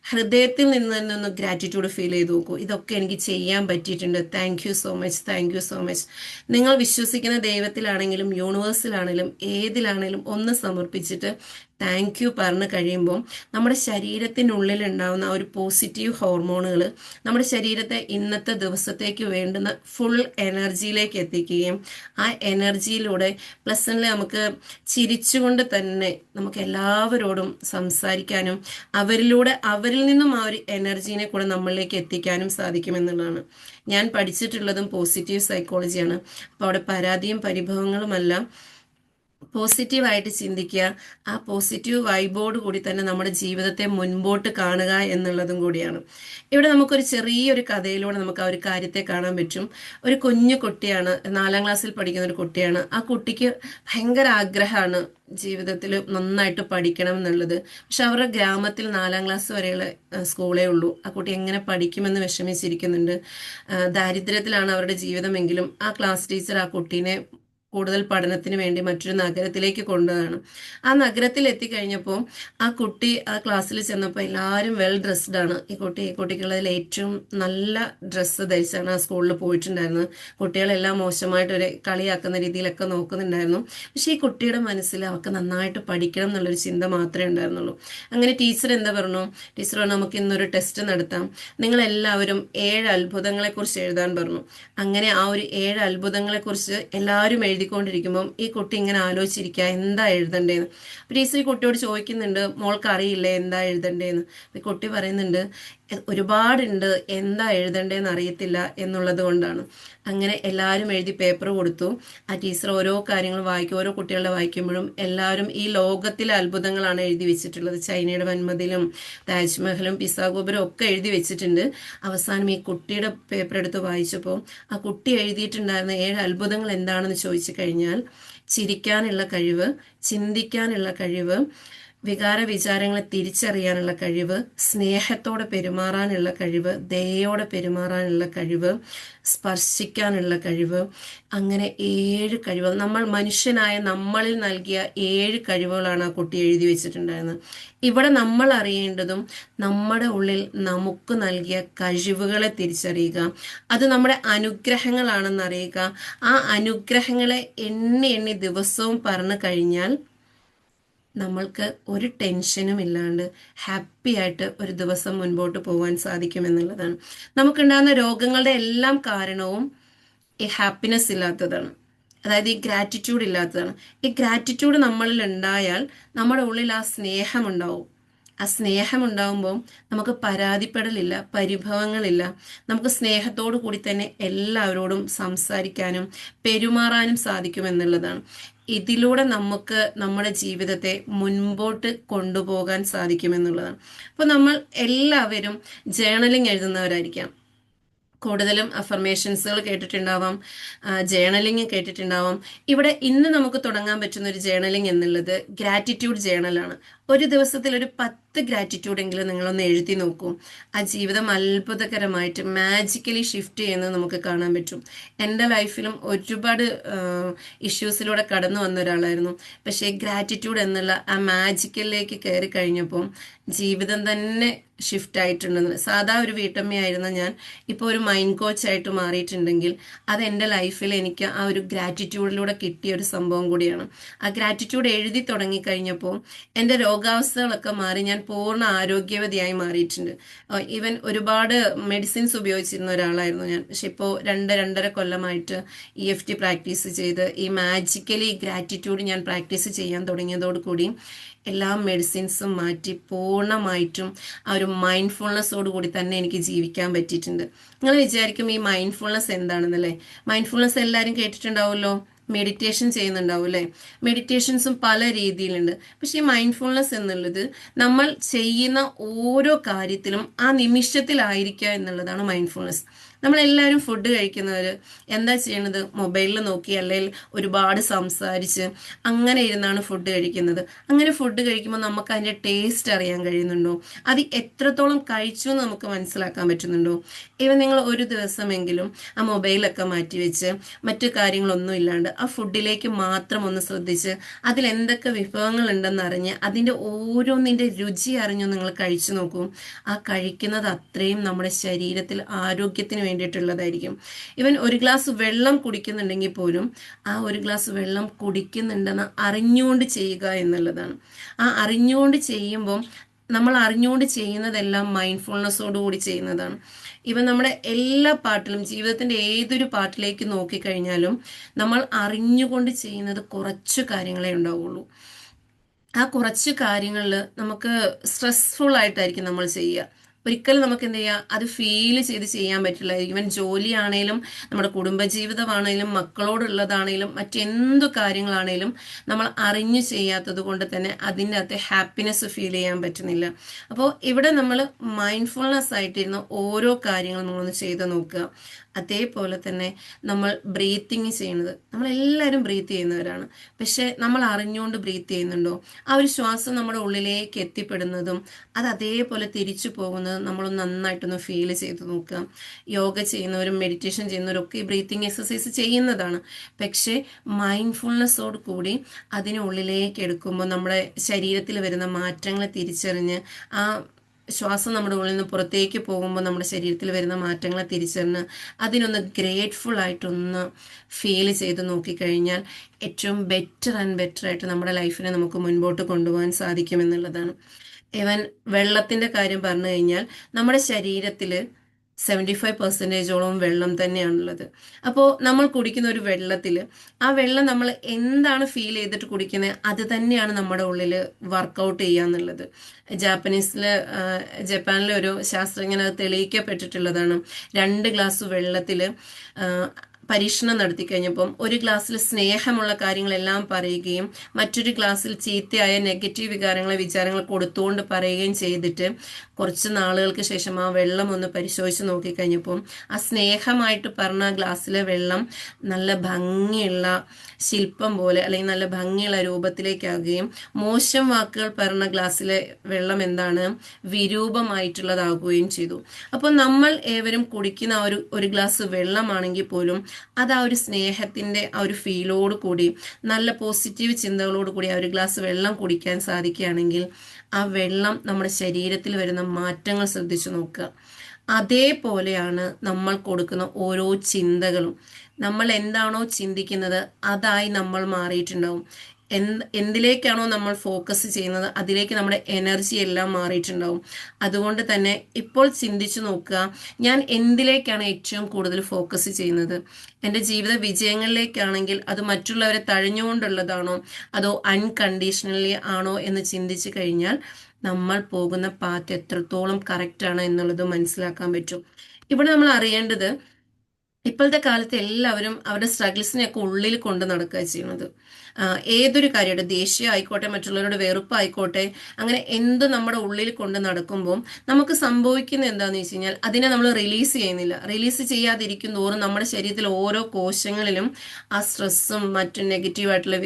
ഹൃദയത്തിൽ നിന്ന് തന്നെ ഒന്ന് ഗ്രാറ്റിറ്റ്യൂഡ് ഫീൽ ചെയ്ത് നോക്കൂ. ഇതൊക്കെ എനിക്ക് ചെയ്യാൻ പറ്റിയിട്ടുണ്ട്, thank you so much, thank you so much. നിങ്ങൾ വിശ്വസിക്കുന്ന ദൈവത്തിലാണെങ്കിലും യൂണിവേഴ്സിലാണെങ്കിലും ഏതിലാണെങ്കിലും ഒന്ന് സമർപ്പിച്ചിട്ട് താങ്ക് യു പറഞ്ഞ് കഴിയുമ്പോൾ നമ്മുടെ ശരീരത്തിനുള്ളിൽ ഉണ്ടാകുന്ന ആ ഒരു പോസിറ്റീവ് ഹോർമോണുകൾ നമ്മുടെ ശരീരത്തെ ഇന്നത്തെ ദിവസത്തേക്ക് വേണ്ടുന്ന ഫുൾ എനർജിയിലേക്ക് എത്തിക്കുകയും ആ എനർജിയിലൂടെ പ്ലസൻ്റ് നമുക്ക് ചിരിച്ചുകൊണ്ട് തന്നെ നമുക്ക് എല്ലാവരോടും സംസാരിക്കാനും അവരിൽ നിന്നും ആ ഒരു എനർജീനെ കൂടെ നമ്മളിലേക്ക് എത്തിക്കാനും സാധിക്കുമെന്നുള്ളതാണ്. ഞാൻ പഠിച്ചിട്ടുള്ളതും പോസിറ്റീവ് സൈക്കോളജിയാണ്. അപ്പോൾ അവിടെ പരാതിയും പരിഭവങ്ങളുമല്ല, പോസിറ്റീവായിട്ട് ചിന്തിക്കുക, ആ പോസിറ്റീവ് വൈബോട് കൂടി തന്നെ നമ്മുടെ ജീവിതത്തെ മുൻപോട്ട് കാണുക എന്നുള്ളതും കൂടിയാണ്. ഇവിടെ നമുക്കൊരു ചെറിയൊരു കഥയിലൂടെ നമുക്ക് ആ ഒരു കാര്യത്തെ കാണാൻ പറ്റും. ഒരു കുഞ്ഞു കുട്ടിയാണ്, 4ാം ക്ലാസ്സിൽ പഠിക്കുന്ന ഒരു കുട്ടിയാണ്. ആ കുട്ടിക്ക് ഭയങ്കര ആഗ്രഹമാണ് ജീവിതത്തിൽ നന്നായിട്ട് പഠിക്കണം എന്നുള്ളത്. പക്ഷെ അവരുടെ ഗ്രാമത്തിൽ 4ാം ക്ലാസ് വരെയുള്ള സ്കൂളേ ഉള്ളൂ. ആ കുട്ടി എങ്ങനെ പഠിക്കുമെന്ന് വിഷമിച്ചിരിക്കുന്നുണ്ട്. ദാരിദ്ര്യത്തിലാണ് അവരുടെ ജീവിതമെങ്കിലും ആ ക്ലാസ് ടീച്ചർ ആ കുട്ടീനെ കൂടുതൽ പഠനത്തിന് വേണ്ടി മറ്റൊരു നഗരത്തിലേക്ക് കൊണ്ടുപോവാണ്. ആ നഗരത്തിൽ എത്തിക്കഴിഞ്ഞപ്പോൾ ആ കുട്ടി ആ ക്ലാസ്സിൽ ചെന്നപ്പോൾ എല്ലാവരും വെൽ ഡ്രസ്ഡ് ആണ്. ഈ കുട്ടിക്കുള്ളതിൽ ഏറ്റവും നല്ല ഡ്രസ്സ് ധരിച്ചാണ് ആ സ്കൂളിൽ പോയിട്ടുണ്ടായിരുന്നത്. കുട്ടികളെല്ലാം മോശമായിട്ട് ഒരു കളിയാക്കുന്ന രീതിയിലൊക്കെ നോക്കുന്നുണ്ടായിരുന്നു. പക്ഷേ ഈ കുട്ടിയുടെ മനസ്സിൽ അവർക്ക് നന്നായിട്ട് പഠിക്കണം എന്നുള്ളൊരു ചിന്ത മാത്രമേ ഉണ്ടായിരുന്നുള്ളൂ. അങ്ങനെ ടീച്ചർ എന്താ പറഞ്ഞു? ടീച്ചർ പറഞ്ഞു, നമുക്ക് ഇന്നൊരു ടെസ്റ്റ് നടത്താം, നിങ്ങളെല്ലാവരും 7 അത്ഭുതങ്ങളെക്കുറിച്ച് എഴുതാൻ പറഞ്ഞു. അങ്ങനെ ആ ഒരു 7 അത്ഭുതങ്ങളെക്കുറിച്ച് എല്ലാവരും എഴുതിക്കൊണ്ടിരിക്കുമ്പം ഈ കുട്ടി ഇങ്ങനെ ആലോചിച്ചിരിക്കുക എന്താ എഴുതണ്ടേന്ന്. അപ്പോൾ ടീച്ചർ ഈ കുട്ടിയോട് ചോദിക്കുന്നുണ്ട്, മോൾക്ക് അറിയില്ലേ എന്താ എഴുതണ്ടേന്ന്. ഈ കുട്ടി പറയുന്നുണ്ട്, ഒരുപാടുണ്ട്, എന്താ എഴുതണ്ടേന്ന് അറിയത്തില്ല എന്നുള്ളത് കൊണ്ടാണ്. അങ്ങനെ എല്ലാവരും എഴുതി പേപ്പർ കൊടുത്തു. ആ ടീച്ചർ ഓരോ കാര്യങ്ങൾ വായിക്കും, ഓരോ കുട്ടികളുടെ വായിക്കുമ്പോഴും എല്ലാവരും ഈ ലോകത്തിലെ അത്ഭുതങ്ങളാണ് എഴുതി വെച്ചിട്ടുള്ളത്. ചൈനയുടെ വൻമതിലും താജ്മഹലും പിസാഗോപുരം ഒക്കെ എഴുതി വെച്ചിട്ടുണ്ട്. അവസാനം ഈ കുട്ടിയുടെ പേപ്പർ എടുത്ത് വായിച്ചപ്പോൾ ആ കുട്ടി എഴുതിയിട്ടുണ്ടായിരുന്ന 7 അത്ഭുതങ്ങൾ എന്താണെന്ന് ചോദിച്ചു കഴിഞ്ഞാൽ, ചിരിക്കാനുള്ള കഴിവ്, ചിന്തിക്കാനുള്ള കഴിവ്, വികാര വിചാരങ്ങളെ തിരിച്ചറിയാനുള്ള കഴിവ്, സ്നേഹത്തോടെ പെരുമാറാനുള്ള കഴിവ്, ദയയോടെ പെരുമാറാനുള്ള കഴിവ്, സ്പർശിക്കാനുള്ള കഴിവ്, അങ്ങനെ 7 കഴിവ്, നമ്മൾ മനുഷ്യനായ നമ്മളിൽ നൽകിയ 7 കഴിവുകളാണ് ആ കുട്ടി എഴുതി വെച്ചിട്ടുണ്ടായിരുന്നത്. ഇവിടെ നമ്മൾ അറിയേണ്ടതും നമ്മുടെ ഉള്ളിൽ നമുക്ക് നൽകിയ കഴിവുകളെ തിരിച്ചറിയുക, അത് നമ്മുടെ അനുഗ്രഹങ്ങളാണെന്ന് അറിയുക. ആ അനുഗ്രഹങ്ങളെ എണ്ണി എണ്ണി ദിവസവും പറഞ്ഞു കഴിഞ്ഞാൽ നമ്മൾക്ക് ഒരു ടെൻഷനും ഇല്ലാണ്ട് ഹാപ്പി ആയിട്ട് ഒരു ദിവസം മുൻപോട്ട് പോകാൻ സാധിക്കുമെന്നുള്ളതാണ്. നമുക്കുണ്ടാകുന്ന രോഗങ്ങളുടെ എല്ലാം കാരണവും ഈ ഹാപ്പിനെസ് ഇല്ലാത്തതാണ്, അതായത് ഈ ഗ്രാറ്റിറ്റ്യൂഡ് ഇല്ലാത്തതാണ്. ഈ ഗ്രാറ്റിറ്റ്യൂഡ് നമ്മളിൽ ഉണ്ടായാൽ നമ്മുടെ ഉള്ളിൽ ആ സ്നേഹം ഉണ്ടാവും. ആ സ്നേഹം ഉണ്ടാവുമ്പോൾ നമുക്ക് പരാതിപ്പെടലില്ല, പരിഭവങ്ങളില്ല. നമുക്ക് സ്നേഹത്തോടു കൂടി തന്നെ എല്ലാവരോടും സംസാരിക്കാനും പെരുമാറാനും സാധിക്കുമെന്നുള്ളതാണ്. ഇതിലൂടെ നമുക്ക് നമ്മുടെ ജീവിതത്തെ മുൻപോട്ട് കൊണ്ടുപോകാൻ സാധിക്കുമെന്നുള്ളതാണ്. അപ്പോൾ നമ്മൾ എല്ലാവരും ജേണലിംഗ് എഴുതുന്നവരായിരിക്കാം. കൂടുതലും അഫർമേഷൻസുകൾ കേട്ടിട്ടുണ്ടാവാം, ജേണലിംഗ് കേട്ടിട്ടുണ്ടാവാം. ഇവിടെ ഇന്ന് നമുക്ക് തുടങ്ങാൻ പറ്റുന്ന ഒരു ജേണലിംഗ് എന്നുള്ളത് ഗ്രാറ്റിറ്റ്യൂഡ് ജേണലാണ്. ഒരു ദിവസത്തിൽ ഒരു 10 ഗ്രാറ്റിറ്റ്യൂഡ് എങ്കിലും നിങ്ങളൊന്ന് എഴുതി നോക്കൂ. ആ ജീവിതം അത്ഭുതകരമായിട്ട് മാജിക്കലി ഷിഫ്റ്റ് ചെയ്യുന്നത് നമുക്ക് കാണാൻ പറ്റും. എൻ്റെ ലൈഫിലും ഒരുപാട് ഇഷ്യൂസിലൂടെ കടന്നു വന്ന ഒരാളായിരുന്നു. പക്ഷേ ഗ്രാറ്റിറ്റ്യൂഡ് എന്നുള്ള ആ മാജിക്കലിലേക്ക് കയറി കഴിഞ്ഞപ്പോൾ ജീവിതം തന്നെ ഷിഫ്റ്റ് ആയിട്ടുണ്ടെന്ന്. സാധാ ഒരു വീട്ടമ്മയായിരുന്ന ഞാൻ ഇപ്പോൾ ഒരു മൈൻഡ് കോച്ചായിട്ട് മാറിയിട്ടുണ്ടെങ്കിൽ അത് എൻ്റെ ലൈഫിൽ എനിക്ക് ആ ഒരു ഗ്രാറ്റിറ്റ്യൂഡിലൂടെ കിട്ടിയ ഒരു സംഭവം കൂടിയാണ്. ആ ഗ്രാറ്റിറ്റ്യൂഡ് എഴുതി തുടങ്ങിക്കഴിഞ്ഞപ്പോൾ എൻ്റെ രോഗാവസ്ഥകളൊക്കെ മാറി, ഞാൻ പൂർണ്ണ ആരോഗ്യവതിയായി മാറിയിട്ടുണ്ട്. ഈവൻ ഒരുപാട് മെഡിസിൻസ് ഉപയോഗിച്ചിരുന്ന ഒരാളായിരുന്നു ഞാൻ. പക്ഷെ ഇപ്പോൾ 2-2.5 കൊല്ലമായിട്ട് EFT പ്രാക്ടീസ് ചെയ്ത് ഈ മാജിക്കലി ഗ്രാറ്റിറ്റ്യൂഡ് ഞാൻ പ്രാക്ടീസ് ചെയ്യാൻ തുടങ്ങിയതോടുകൂടി എല്ലാ മെഡിസിൻസും മാറ്റി പൂർണ്ണമായിട്ടും ആ ഒരു മൈൻഡ്ഫുൾനെസ്സോട് കൂടി തന്നെ എനിക്ക് ജീവിക്കാൻ പറ്റിയിട്ടുണ്ട്. നിങ്ങൾ വിചാരിക്കും ഈ മൈൻഡ്ഫുൾനെസ് എന്താണെന്നല്ലേ? മൈൻഡ്ഫുൾനെസ് എല്ലാവരും കേട്ടിട്ടുണ്ടാവുമല്ലോ, മെഡിറ്റേഷൻ ചെയ്യുന്നുണ്ടാവും അല്ലേ? മെഡിറ്റേഷൻസും പല രീതിയിലുണ്ട്. പക്ഷെ ഈ മൈൻഡ്ഫുൾനെസ് എന്നുള്ളത് നമ്മൾ ചെയ്യുന്ന ഓരോ കാര്യത്തിലും ആ നിമിഷത്തിലായിരിക്കുക എന്നുള്ളതാണ് മൈൻഡ്ഫുൾനെസ്. നമ്മളെല്ലാവരും ഫുഡ് കഴിക്കുന്നവർ എന്താ ചെയ്യണത്? മൊബൈലിൽ നോക്കി അല്ലെങ്കിൽ ഒരുപാട് സംസാരിച്ച് അങ്ങനെ ഇരുന്നാണ് ഫുഡ് കഴിക്കുന്നത്. അങ്ങനെ ഫുഡ് കഴിക്കുമ്പോൾ നമുക്ക് അതിൻ്റെ ടേസ്റ്റ് അറിയാൻ കഴിയുന്നുണ്ടോ? അത് എത്രത്തോളം കഴിച്ചു എന്ന് നമുക്ക് മനസ്സിലാക്കാൻ പറ്റുന്നുണ്ടോ? ഇവൻ നിങ്ങൾ ഒരു ദിവസമെങ്കിലും ആ മൊബൈലൊക്കെ മാറ്റി വെച്ച് മറ്റു കാര്യങ്ങളൊന്നും ഇല്ലാണ്ട് ആ ഫുഡിലേക്ക് മാത്രം ഒന്ന് ശ്രദ്ധിച്ച് അതിലെന്തൊക്കെ വിഭവങ്ങൾ ഉണ്ടെന്ന് അറിഞ്ഞ് അതിൻ്റെ ഓരോന്നിൻ്റെ രുചി അറിഞ്ഞു നിങ്ങൾ കഴിച്ചു നോക്കൂ. ആ കഴിക്കുന്നത് അത്രയും നമ്മുടെ ശരീരത്തിൽ ആരോഗ്യത്തിന് വേണ്ടിയിട്ടുള്ളതായിരിക്കും. ഇവൻ ഒരു ഗ്ലാസ് വെള്ളം കുടിക്കുന്നുണ്ടെങ്കിൽ പോലും ആ ഒരു ഗ്ലാസ് വെള്ളം കുടിക്കുന്നുണ്ടെന്ന് അറിഞ്ഞുകൊണ്ട് ചെയ്യുക എന്നുള്ളതാണ്. ആ അറിഞ്ഞുകൊണ്ട് ചെയ്യുമ്പം നമ്മൾ അറിഞ്ഞുകൊണ്ട് ചെയ്യുന്നതെല്ലാം മൈൻഡ്ഫുൾനെസ്സോടുകൂടി ചെയ്യുന്നതാണ്. ഇവൻ നമ്മുടെ എല്ലാ പാട്ടിലും, ജീവിതത്തിൻ്റെ ഏതൊരു പാട്ടിലേക്ക് നോക്കിക്കഴിഞ്ഞാലും നമ്മൾ അറിഞ്ഞുകൊണ്ട് ചെയ്യുന്നത് കുറച്ച് കാര്യങ്ങളെ ഉണ്ടാവുള്ളൂ. ആ കുറച്ച് കാര്യങ്ങളിൽ നമുക്ക് സ്ട്രെസ്ഫുൾ ആയിട്ടായിരിക്കും നമ്മൾ ചെയ്യുക. ഒരിക്കലും നമുക്ക് എന്ത് ചെയ്യുക, അത് ഫീൽ ചെയ്ത് ചെയ്യാൻ പറ്റില്ല. ഈവൻ ജോലിയാണേലും നമ്മുടെ കുടുംബജീവിതമാണേലും മക്കളോടുള്ളതാണേലും മറ്റെന്തു കാര്യങ്ങളാണേലും നമ്മൾ അറിഞ്ഞു ചെയ്യാത്തത് കൊണ്ട് തന്നെ അതിൻ്റെ അകത്തെ ഹാപ്പിനെസ് ഫീൽ ചെയ്യാൻ പറ്റുന്നില്ല. അപ്പോൾ ഇവിടെ നമ്മൾ മൈൻഡ്ഫുൾനെസ് ആയിട്ടിരുന്ന് ഓരോ കാര്യങ്ങളും നമ്മളൊന്ന് ചെയ്ത് നോക്കുക. അതേപോലെ തന്നെ നമ്മൾ ബ്രീത്തിങ് ചെയ്യുന്നത്, നമ്മളെല്ലാവരും ബ്രീത്ത് ചെയ്യുന്നവരാണ്. പക്ഷെ നമ്മൾ അറിഞ്ഞുകൊണ്ട് ബ്രീത്ത് ചെയ്യുന്നുണ്ടോ? ആ ഒരു ശ്വാസം നമ്മുടെ ഉള്ളിലേക്ക് എത്തിപ്പെടുന്നതും അത് അതേപോലെ തിരിച്ചു പോകുന്നതും നമ്മൾ നന്നായിട്ടൊന്ന് ഫീൽ ചെയ്ത് നോക്കുക. യോഗ ചെയ്യുന്നവരും മെഡിറ്റേഷൻ ചെയ്യുന്നവരും ഒക്കെ ഈ ബ്രീത്തിങ് എക്സസൈസ് ചെയ്യുന്നതാണ്. പക്ഷേ മൈൻഡ്ഫുൾനെസ്സോട് കൂടി അതിനെ ഉള്ളിലേക്ക് എടുക്കുമ്പോൾ നമ്മുടെ ശരീരത്തിൽ വരുന്ന മാറ്റങ്ങളെ തിരിച്ചറിഞ്ഞ് ആ ശ്വാസം നമ്മുടെ ഉള്ളിൽ നിന്ന് പുറത്തേക്ക് പോകുമ്പോൾ നമ്മുടെ ശരീരത്തിൽ വരുന്ന മാറ്റങ്ങളെ തിരിച്ചറിഞ്ഞ് അതിനൊന്ന് ഗ്രേറ്റ്ഫുൾ ആയിട്ടൊന്ന് ഫീൽ ചെയ്ത് നോക്കിക്കഴിഞ്ഞാൽ ഏറ്റവും ബെറ്റർ ആൻഡ് ബെറ്റർ ആയിട്ട് നമ്മുടെ ലൈഫിനെ നമുക്ക് മുൻപോട്ട് കൊണ്ടുപോകാൻ സാധിക്കുമെന്നുള്ളതാണ്. ഈവൻ വെള്ളത്തിൻ്റെ കാര്യം പറഞ്ഞു കഴിഞ്ഞാൽ നമ്മുടെ ശരീരത്തിൽ 75% വെള്ളം തന്നെയാണുള്ളത്. അപ്പോൾ നമ്മൾ കുടിക്കുന്ന ഒരു വെള്ളത്തിൽ ആ വെള്ളം നമ്മൾ എന്താണ് ഫീൽ ചെയ്തിട്ട് കുടിക്കുന്നത് അത് തന്നെയാണ് നമ്മുടെ ഉള്ളിൽ വർക്കൗട്ട് ചെയ്യുക എന്നുള്ളത്. ജപ്പാനിലെ ഒരു ശാസ്ത്രജ്ഞൻ അത് തെളിയിക്കപ്പെട്ടിട്ടുള്ളതാണ്. 2 ഗ്ലാസ് വെള്ളത്തിൽ പരീക്ഷണം നടത്തി കഴിഞ്ഞപ്പം ഒരു ഗ്ലാസ്സിൽ സ്നേഹമുള്ള കാര്യങ്ങളെല്ലാം പറയുകയും മറ്റൊരു ഗ്ലാസ്സിൽ ചീത്തയായ നെഗറ്റീവ് വിചാരങ്ങൾ കൊടുത്തുകൊണ്ട് പറയുകയും ചെയ്തിട്ട് കുറച്ച് നാളുകൾക്ക് ശേഷം ആ വെള്ളം ഒന്ന് പരിശോധിച്ച് നോക്കിക്കഴിഞ്ഞപ്പം ആ സ്നേഹമായിട്ട് പറഞ്ഞ ഗ്ലാസ്സിലെ വെള്ളം നല്ല ഭംഗിയുള്ള ശില്പം പോലെ അല്ലെങ്കിൽ നല്ല ഭംഗിയുള്ള രൂപത്തിലേക്കാകുകയും മോശം വാക്കുകൾ പറഞ്ഞ ഗ്ലാസ്സിലെ വെള്ളം എന്താണ് വിരൂപമായിട്ടുള്ളതാകുകയും ചെയ്തു. അപ്പോൾ നമ്മൾ ഏവരും കുടിക്കുന്ന ഒരു ഗ്ലാസ് വെള്ളമാണെങ്കിൽ പോലും അത് ആ ഒരു സ്നേഹത്തിൻ്റെ ആ ഒരു ഫീലോട് കൂടി നല്ല പോസിറ്റീവ് ചിന്തകളോട് കൂടി ആ ഒരു ഗ്ലാസ് വെള്ളം കുടിക്കാൻ സാധിക്കുകയാണെങ്കിൽ ആ വെള്ളം നമ്മുടെ ശരീരത്തിൽ വരുന്ന മാറ്റങ്ങൾ ശ്രദ്ധിച്ചു നോക്കുക. അതേപോലെയാണ് നമ്മൾ കൊടുക്കുന്ന ഓരോ ചിന്തകളും. നമ്മൾ എന്താണോ ചിന്തിക്കുന്നത് അതായി നമ്മൾ മാറിയിട്ടുണ്ടാവും. എന്തിലേക്കാണോ നമ്മൾ ഫോക്കസ് ചെയ്യുന്നത് അതിലേക്ക് നമ്മുടെ എനർജി എല്ലാം മാറിയിട്ടുണ്ടാവും. അതുകൊണ്ട് തന്നെ ഇപ്പോൾ ചിന്തിച്ചു നോക്കുക, ഞാൻ എന്തിലേക്കാണ് ഏറ്റവും കൂടുതൽ ഫോക്കസ് ചെയ്യുന്നത്? എൻ്റെ ജീവിത വിജയങ്ങളിലേക്കാണെങ്കിൽ അത് മറ്റുള്ളവരെ തഴഞ്ഞുകൊണ്ടുള്ളതാണോ അതോ അൺകണ്ടീഷണലി ആണോ എന്ന് ചിന്തിച്ചു കഴിഞ്ഞാൽ നമ്മൾ പോകുന്ന പാത്ത് എത്രത്തോളം കറക്റ്റാണ് എന്നുള്ളത് മനസ്സിലാക്കാൻ പറ്റും. ഇവിടെ നമ്മൾ അറിയേണ്ടത് ഇപ്പോഴത്തെ കാലത്ത് എല്ലാവരും അവരുടെ സ്ട്രഗിൾസിനെയൊക്കെ ഉള്ളിൽ കൊണ്ട് നടക്കുക ചെയ്യുന്നത്. ഏതൊരു കാര്യമായിട്ട് ദേഷ്യം ആയിക്കോട്ടെ, മറ്റുള്ളവരുടെ വെറുപ്പായിക്കോട്ടെ, അങ്ങനെ എന്ത് നമ്മുടെ ഉള്ളിൽ കൊണ്ട് നടക്കുമ്പോൾ നമുക്ക് സംഭവിക്കുന്നത് എന്താണെന്ന് വെച്ച് കഴിഞ്ഞാൽ അതിനെ നമ്മൾ റിലീസ് ചെയ്യുന്നില്ല. റിലീസ് ചെയ്യാതിരിക്കും തോറും നമ്മുടെ ശരീരത്തിൽ ഓരോ കോശങ്ങളിലും ആ സ്ട്രെസ്സും മറ്റു നെഗറ്റീവായിട്ടുള്ള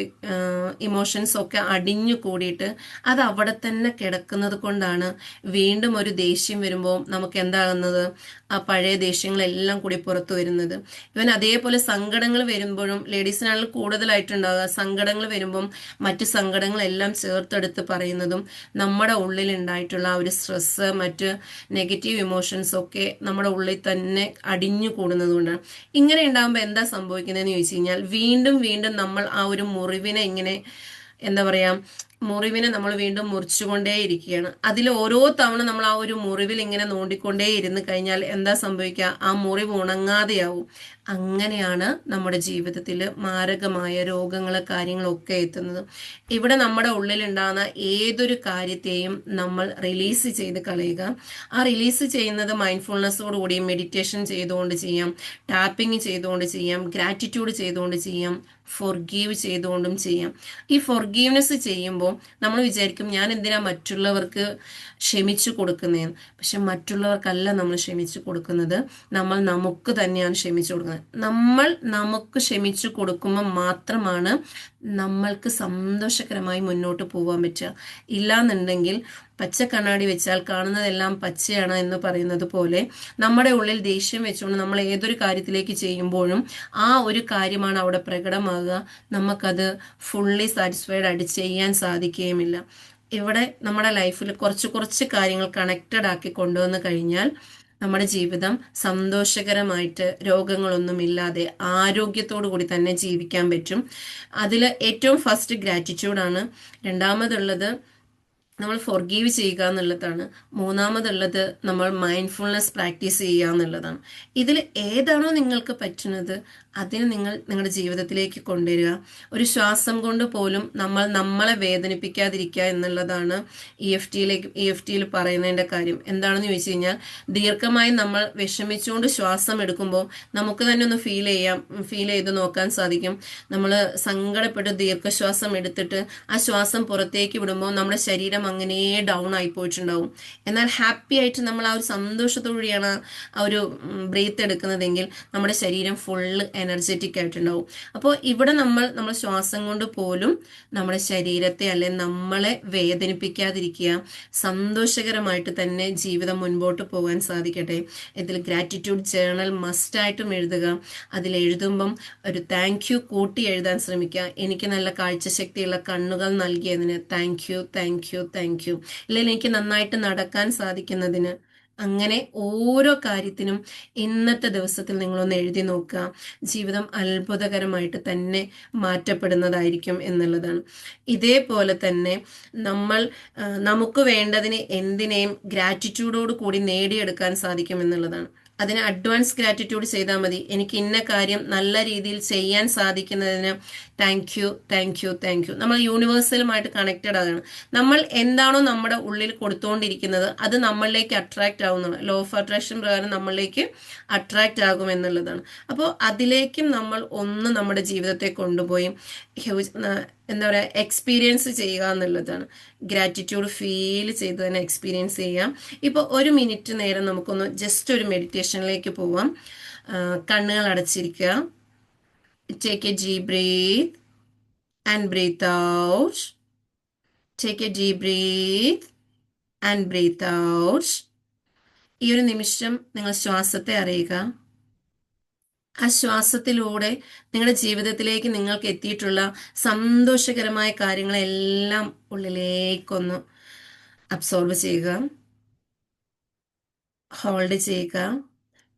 ഇമോഷൻസും ഒക്കെ അടിഞ്ഞു കൂടിയിട്ട് അത് അവിടെ തന്നെ കിടക്കുന്നത് കൊണ്ടാണ് വീണ്ടും ഒരു ദേഷ്യം വരുമ്പോൾ നമുക്ക് എന്താകുന്നത്, ആ പഴയ ദേഷ്യങ്ങളെല്ലാം കൂടി പുറത്തു വരുന്നത്. ഇവൻ അതേപോലെ സങ്കടങ്ങൾ വരുമ്പോഴും ലേഡീസിനാണെങ്കിൽ കൂടുതലായിട്ടുണ്ടാകുക. സങ്കടങ്ങൾ വരുമ്പം മറ്റു സങ്കടങ്ങളെല്ലാം ചേർത്തെടുത്ത് പറയുന്നതും നമ്മുടെ ഉള്ളിൽ ഉണ്ടായിട്ടുള്ള ആ ഒരു സ്ട്രെസ്സ് മറ്റ് നെഗറ്റീവ് ഇമോഷൻസ് ഒക്കെ നമ്മുടെ ഉള്ളിൽ തന്നെ അടിഞ്ഞു കൂടുന്നത് കൊണ്ടാണ്. ഇങ്ങനെ ഉണ്ടാകുമ്പോൾ എന്താ സംഭവിക്കുന്നതെന്ന് ചോദിച്ചു കഴിഞ്ഞാൽ വീണ്ടും വീണ്ടും നമ്മൾ ആ ഒരു മുറിവിനെ ഇങ്ങനെ എന്താ പറയുക, മുറിവിനെ നമ്മൾ വീണ്ടും മുറിച്ചുകൊണ്ടേ ഇരിക്കുകയാണ്. അതിൽ ഓരോ തവണ നമ്മൾ ആ ഒരു മുറിവിൽ ഇങ്ങനെ നോണ്ടിക്കൊണ്ടേ ഇരുന്ന് കഴിഞ്ഞാൽ എന്താ സംഭവിക്കുക, ആ മുറിവ് ഉണങ്ങാതെയാവും. അങ്ങനെയാണ് നമ്മുടെ ജീവിതത്തിൽ മാരകമായ രോഗങ്ങൾ കാര്യങ്ങളൊക്കെ എത്തുന്നത്. ഇവിടെ നമ്മുടെ ഉള്ളിലുണ്ടാകുന്ന ഏതൊരു കാര്യത്തെയും നമ്മൾ റിലീസ് ചെയ്ത് കളയുക. ആ റിലീസ് ചെയ്യുന്നത് മൈൻഡ്ഫുൾനെസ്സോടുകൂടി മെഡിറ്റേഷൻ ചെയ്തുകൊണ്ട് ചെയ്യാം, ടാപ്പിംഗ് ചെയ്തുകൊണ്ട് ചെയ്യാം, ഗ്രാറ്റിറ്റ്യൂഡ് ചെയ്തുകൊണ്ട് ചെയ്യാം, ഫൊർഗീവ് ചെയ്തുകൊണ്ടും ചെയ്യാം. ഈ ഫൊർഗീവ്നെസ് ചെയ്യുമ്പോൾ നമ്മൾ വിചാരിക്കും ഞാൻ എന്തിനാ മറ്റുള്ളവർക്ക് ക്ഷമിച്ചു കൊടുക്കുന്നതെന്ന്. പക്ഷെ മറ്റുള്ളവർക്കല്ല നമ്മൾ ക്ഷമിച്ചു കൊടുക്കുന്നത്, നമ്മൾ നമുക്ക് തന്നെയാണ് ക്ഷമിച്ചു കൊടുക്കുന്നത്. നമ്മൾ നമുക്ക് ക്ഷമിച്ചു കൊടുക്കുമ്പോൾ മാത്രമാണ് നമ്മൾക്ക് സന്തോഷകരമായി മുന്നോട്ട് പോകാൻ പറ്റുക. ഇല്ലാന്നുണ്ടെങ്കിൽ പച്ച കണ്ണാടി വെച്ചാൽ കാണുന്നതെല്ലാം പച്ചയാണ് എന്ന് പറയുന്നത് പോലെ നമ്മുടെ ഉള്ളിൽ ദേഷ്യം വെച്ചുകൊണ്ട് നമ്മൾ ഏതൊരു കാര്യത്തിലേക്ക് ചെയ്യുമ്പോഴും ആ ഒരു കാര്യമാണ് അവിടെ പ്രകടമാകുക. നമുക്കത് ഫുള്ളി സാറ്റിസ്ഫൈഡ് ആയിട്ട് ചെയ്യാൻ സാധിക്കുകയുമില്ല. ഇവിടെ നമ്മുടെ ലൈഫിൽ കുറച്ച് കുറച്ച് കാര്യങ്ങൾ കണക്റ്റഡ് ആക്കി കൊണ്ടുവന്ന് കഴിഞ്ഞാൽ നമ്മുടെ ജീവിതം സന്തോഷകരമായിട്ട് രോഗങ്ങളൊന്നുമില്ലാതെ ആരോഗ്യത്തോടു കൂടി തന്നെ ജീവിക്കാൻ പറ്റും. അതിൽ ഏറ്റവും ഫസ്റ്റ് ഗ്രാറ്റിറ്റ്യൂഡാണ്. രണ്ടാമതുള്ളത് നമ്മൾ ഫോർഗീവ് ചെയ്യുക എന്നുള്ളതാണ്. മൂന്നാമതുള്ളത് നമ്മൾ മൈൻഡ്ഫുൾനെസ് പ്രാക്ടീസ് ചെയ്യുക എന്നുള്ളതാണ്. ഇതിൽ ഏതാണോ നിങ്ങൾക്ക് പറ്റുന്നത് അതിന് നിങ്ങൾ നിങ്ങളുടെ ജീവിതത്തിലേക്ക് കൊണ്ടുവരിക. ഒരു ശ്വാസം കൊണ്ട് പോലും നമ്മൾ നമ്മളെ വേദനിപ്പിക്കാതിരിക്കുക എന്നുള്ളതാണ് EFTയിൽ പറയുന്നതിൻ്റെ കാര്യം. എന്താണെന്ന് ചോദിച്ചു കഴിഞ്ഞാൽ, ദീർഘമായി നമ്മൾ വിഷമിച്ചുകൊണ്ട് ശ്വാസം എടുക്കുമ്പോൾ നമുക്ക് തന്നെ ഒന്ന് ഫീൽ ചെയ്ത് നോക്കാൻ സാധിക്കും. നമ്മൾ സങ്കടപ്പെട്ട് ദീർഘശ്വാസം എടുത്തിട്ട് ആ ശ്വാസം പുറത്തേക്ക് വിടുമ്പോൾ നമ്മുടെ ശരീരം അങ്ങനെ ഡൗൺ ആയി പോയിട്ടുണ്ടാവും. എന്നാൽ ഹാപ്പി ആയിട്ട് നമ്മൾ ആ ഒരു സന്തോഷത്തോടെയാണ് ആ ഒരു ബ്രീത്ത് എടുക്കുന്നതെങ്കിൽ നമ്മുടെ ശരീരം ഫുള്ള് എനർജറ്റിക് ആയിട്ടുണ്ടാവും. അപ്പോൾ ഇവിടെ നമ്മൾ ശ്വാസം കൊണ്ട് പോലും നമ്മുടെ ശരീരത്തെ അല്ലെങ്കിൽ നമ്മളെ വേദനിപ്പിക്കാതിരിക്കുക. സന്തോഷകരമായിട്ട് തന്നെ ജീവിതം മുൻപോട്ട് പോകാൻ സാധിക്കട്ടെ. ഇതിൽ ഗ്രാറ്റിറ്റ്യൂഡ് ജേർണൽ മസ്റ്റായിട്ടും എഴുതുക. അതിൽ എഴുതുമ്പം ഒരു താങ്ക് യു കൂട്ടി എഴുതാൻ ശ്രമിക്കുക. എനിക്ക് നല്ല കാഴ്ചശക്തിയുള്ള കണ്ണുകൾ നൽകിയതിന് thank you, thank you, thank U. ഇല്ലെങ്കിൽ എനിക്ക് നന്നായിട്ട് നടക്കാൻ സാധിക്കുന്നതിന്. അങ്ങനെ ഓരോ കാര്യത്തിനും ഇന്നത്തെ ദിവസത്തിൽ നിങ്ങളൊന്ന് എഴുതി നോക്കുക. ജീവിതം അത്ഭുതകരമായിട്ട് തന്നെ മാറ്റപ്പെടുന്നതായിരിക്കും എന്നുള്ളതാണ്. ഇതേപോലെ തന്നെ നമ്മൾ നമുക്ക് വേണ്ടതിന് എന്തിനേയും ഗ്രാറ്റിറ്റ്യൂഡോട് കൂടി നേടിയെടുക്കാൻ സാധിക്കും എന്നുള്ളതാണ്. അതിന് അഡ്വാൻസ് ഗ്രാറ്റിറ്റ്യൂഡ് ചെയ്താൽ മതി. എനിക്ക് ഇന്ന കാര്യം നല്ല രീതിയിൽ ചെയ്യാൻ സാധിക്കുന്നതിന് thank you, thank you, thank you. നമ്മൾ യൂണിവേഴ്സലുമായിട്ട് കണക്റ്റഡ് ആകണം. നമ്മൾ എന്താണോ നമ്മുടെ ഉള്ളിൽ കൊടുത്തുകൊണ്ടിരിക്കുന്നത് അത് നമ്മളിലേക്ക് അട്രാക്റ്റ് ആവുന്നതാണ്. ലോ ഓഫ് അട്രാക്ഷൻ പ്രകാരം നമ്മളിലേക്ക് അട്രാക്റ്റ് ആകും എന്നുള്ളതാണ്. അപ്പോൾ അതിലേക്കും നമ്മൾ ഒന്ന് നമ്മുടെ ജീവിതത്തെ കൊണ്ടുപോയി എന്താ പറയുക, എക്സ്പീരിയൻസ് ചെയ്യുക എന്നുള്ളതാണ്. ഗ്രാറ്റിറ്റ്യൂഡ് ഫീൽ ചെയ്ത് തന്നെ എക്സ്പീരിയൻസ് ചെയ്യാം. ഇപ്പോൾ 1 മിനിറ്റ് നേരം നമുക്കൊന്ന് ജസ്റ്റ് ഒരു മെഡിറ്റേഷനിലേക്ക് പോവാം. കണ്ണുകൾ അടച്ചിരിക്കുക. Take a deep breath and breath out. Take a deep breath and breath out. ഈ ഒരു നിമിഷം നിങ്ങൾ ശ്വാസത്തെ അറിയുക. ആ ശ്വാസത്തിലൂടെ നിങ്ങളുടെ ജീവിതത്തിലേക്ക് നിങ്ങൾക്ക് എത്തിയിട്ടുള്ള സന്തോഷകരമായ കാര്യങ്ങളെല്ലാം ഉള്ളിലേക്കൊന്ന് അബ്സോർബ് ചെയ്യുക. ഹോൾഡ് ചെയ്യുക.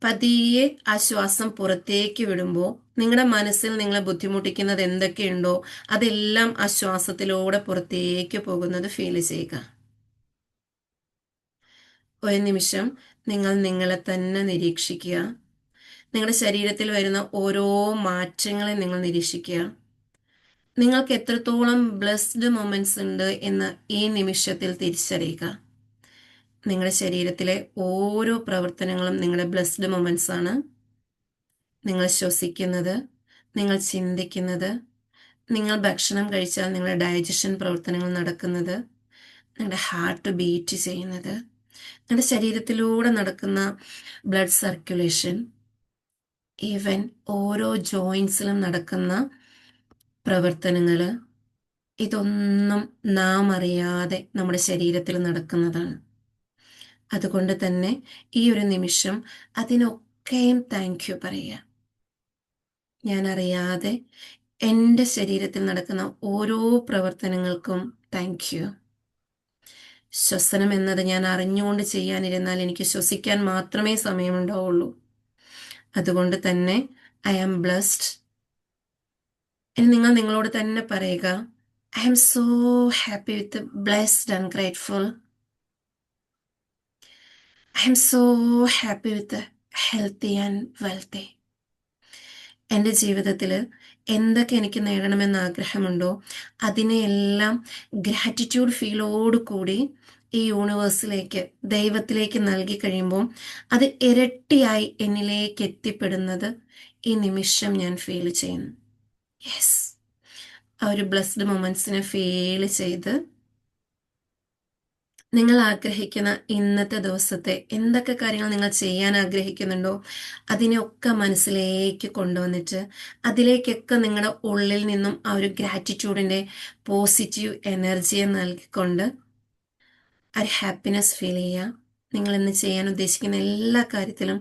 പതിയെ ആ ശ്വാസം പുറത്തേക്ക് വിടുമ്പോൾ നിങ്ങളുടെ മനസ്സിൽ നിങ്ങളെ ബുദ്ധിമുട്ടിക്കുന്നത് എന്തൊക്കെയുണ്ടോ അതെല്ലാം ആ ശ്വാസത്തിലൂടെ പുറത്തേക്ക് പോകുന്നത് ഫീൽ ചെയ്യുക. ഒരു നിമിഷം നിങ്ങൾ നിങ്ങളെ തന്നെ നിരീക്ഷിക്കുക. നിങ്ങളുടെ ശരീരത്തിൽ വരുന്ന ഓരോ മാറ്റങ്ങളെ നിങ്ങൾ നിരീക്ഷിക്കുക. നിങ്ങൾക്ക് എത്രത്തോളം ബ്ലെസ്ഡ് മൊമെന്റ്സ് ഉണ്ട് എന്ന് ഈ നിമിഷത്തിൽ തിരിച്ചറിയുക. നിങ്ങളുടെ ശരീരത്തിലെ ഓരോ പ്രവർത്തനങ്ങളും നിങ്ങളുടെ ബ്ലെസ്ഡ് മൊമെന്റ്സ് ആണ്. നിങ്ങൾ ശ്വസിക്കുന്നത്, നിങ്ങൾ ചിന്തിക്കുന്നത്, നിങ്ങൾ ഭക്ഷണം കഴിച്ചാൽ നിങ്ങളുടെ ഡൈജഷൻ പ്രവർത്തനങ്ങൾ നടക്കുന്നത്, നിങ്ങളുടെ ഹാർട്ട് ബീറ്റ് ചെയ്യുന്നത്, നിങ്ങളുടെ ശരീരത്തിലൂടെ നടക്കുന്ന ബ്ലഡ് സർക്കുലേഷൻ, ഈവൻ ഓരോ ജോയിൻസിലും നടക്കുന്ന പ്രവർത്തനങ്ങൾ, ഇതൊന്നും നാം അറിയാതെ നമ്മുടെ ശരീരത്തിൽ നടക്കുന്നതാണ്. അതുകൊണ്ട് തന്നെ ഈ ഒരു നിമിഷം അതിനൊക്കെയും താങ്ക് യു പറയുക. ഞാൻ അറിയാതെ എൻ്റെ ശരീരത്തിൽ നടക്കുന്ന ഓരോ പ്രവർത്തനങ്ങൾക്കും താങ്ക് യു. ശ്വസനം എന്നത് ഞാൻ അറിഞ്ഞുകൊണ്ട് ചെയ്യാനിരുന്നാൽ എനിക്ക് ശ്വസിക്കാൻ മാത്രമേ സമയമുണ്ടാവുള്ളൂ. അതുകൊണ്ട് തന്നെ ഐ ആം ബ്ലെസ്ഡ്. ഇനി നിങ്ങൾ നിങ്ങളോട് തന്നെ പറയുക, I am so happy with blessed and grateful. I am so happy with healthy and wealthy. എൻ്റെ ജീവിതത്തിൽ എന്തൊക്കെ എനിക്ക് നേടണമെന്ന് ആഗ്രഹമുണ്ടോ അതിനെയെല്ലാം ഗ്രാറ്റിറ്റ്യൂഡ് ഫീലോട് കൂടി ഈ യൂണിവേഴ്സിലേക്ക്, ദൈവത്തിലേക്ക് നൽകി കഴിയുമ്പോൾ അത് ഇരട്ടിയായി എന്നിലേക്ക് എത്തിപ്പെടുന്നത് ഈ നിമിഷം ഞാൻ ഫീൽ ചെയ്യുന്നു. യെസ്, ആ ഒരു ബ്ലെസ്ഡ് മൊമെന്റ്സിനെ ഫീൽ ചെയ്ത് നിങ്ങൾ ആഗ്രഹിക്കുന്ന ഇന്നത്തെ ദിവസത്തെ എന്തൊക്കെ കാര്യങ്ങൾ നിങ്ങൾ ചെയ്യാൻ ആഗ്രഹിക്കുന്നുണ്ടോ അതിനെയൊക്കെ മനസ്സിലേക്ക് കൊണ്ടുവന്നിട്ട് അതിലേക്കൊക്കെ നിങ്ങളുടെ ഉള്ളിൽ നിന്നും ആ ഒരു ഗ്രാറ്റിറ്റ്യൂഡിൻ്റെ പോസിറ്റീവ് എനർജിയെ നൽകിക്കൊണ്ട് ആ ഒരു ഹാപ്പിനെസ് ഫീൽ ചെയ്യുക. നിങ്ങൾ ഇന്ന് ചെയ്യാൻ ഉദ്ദേശിക്കുന്ന എല്ലാ കാര്യത്തിലും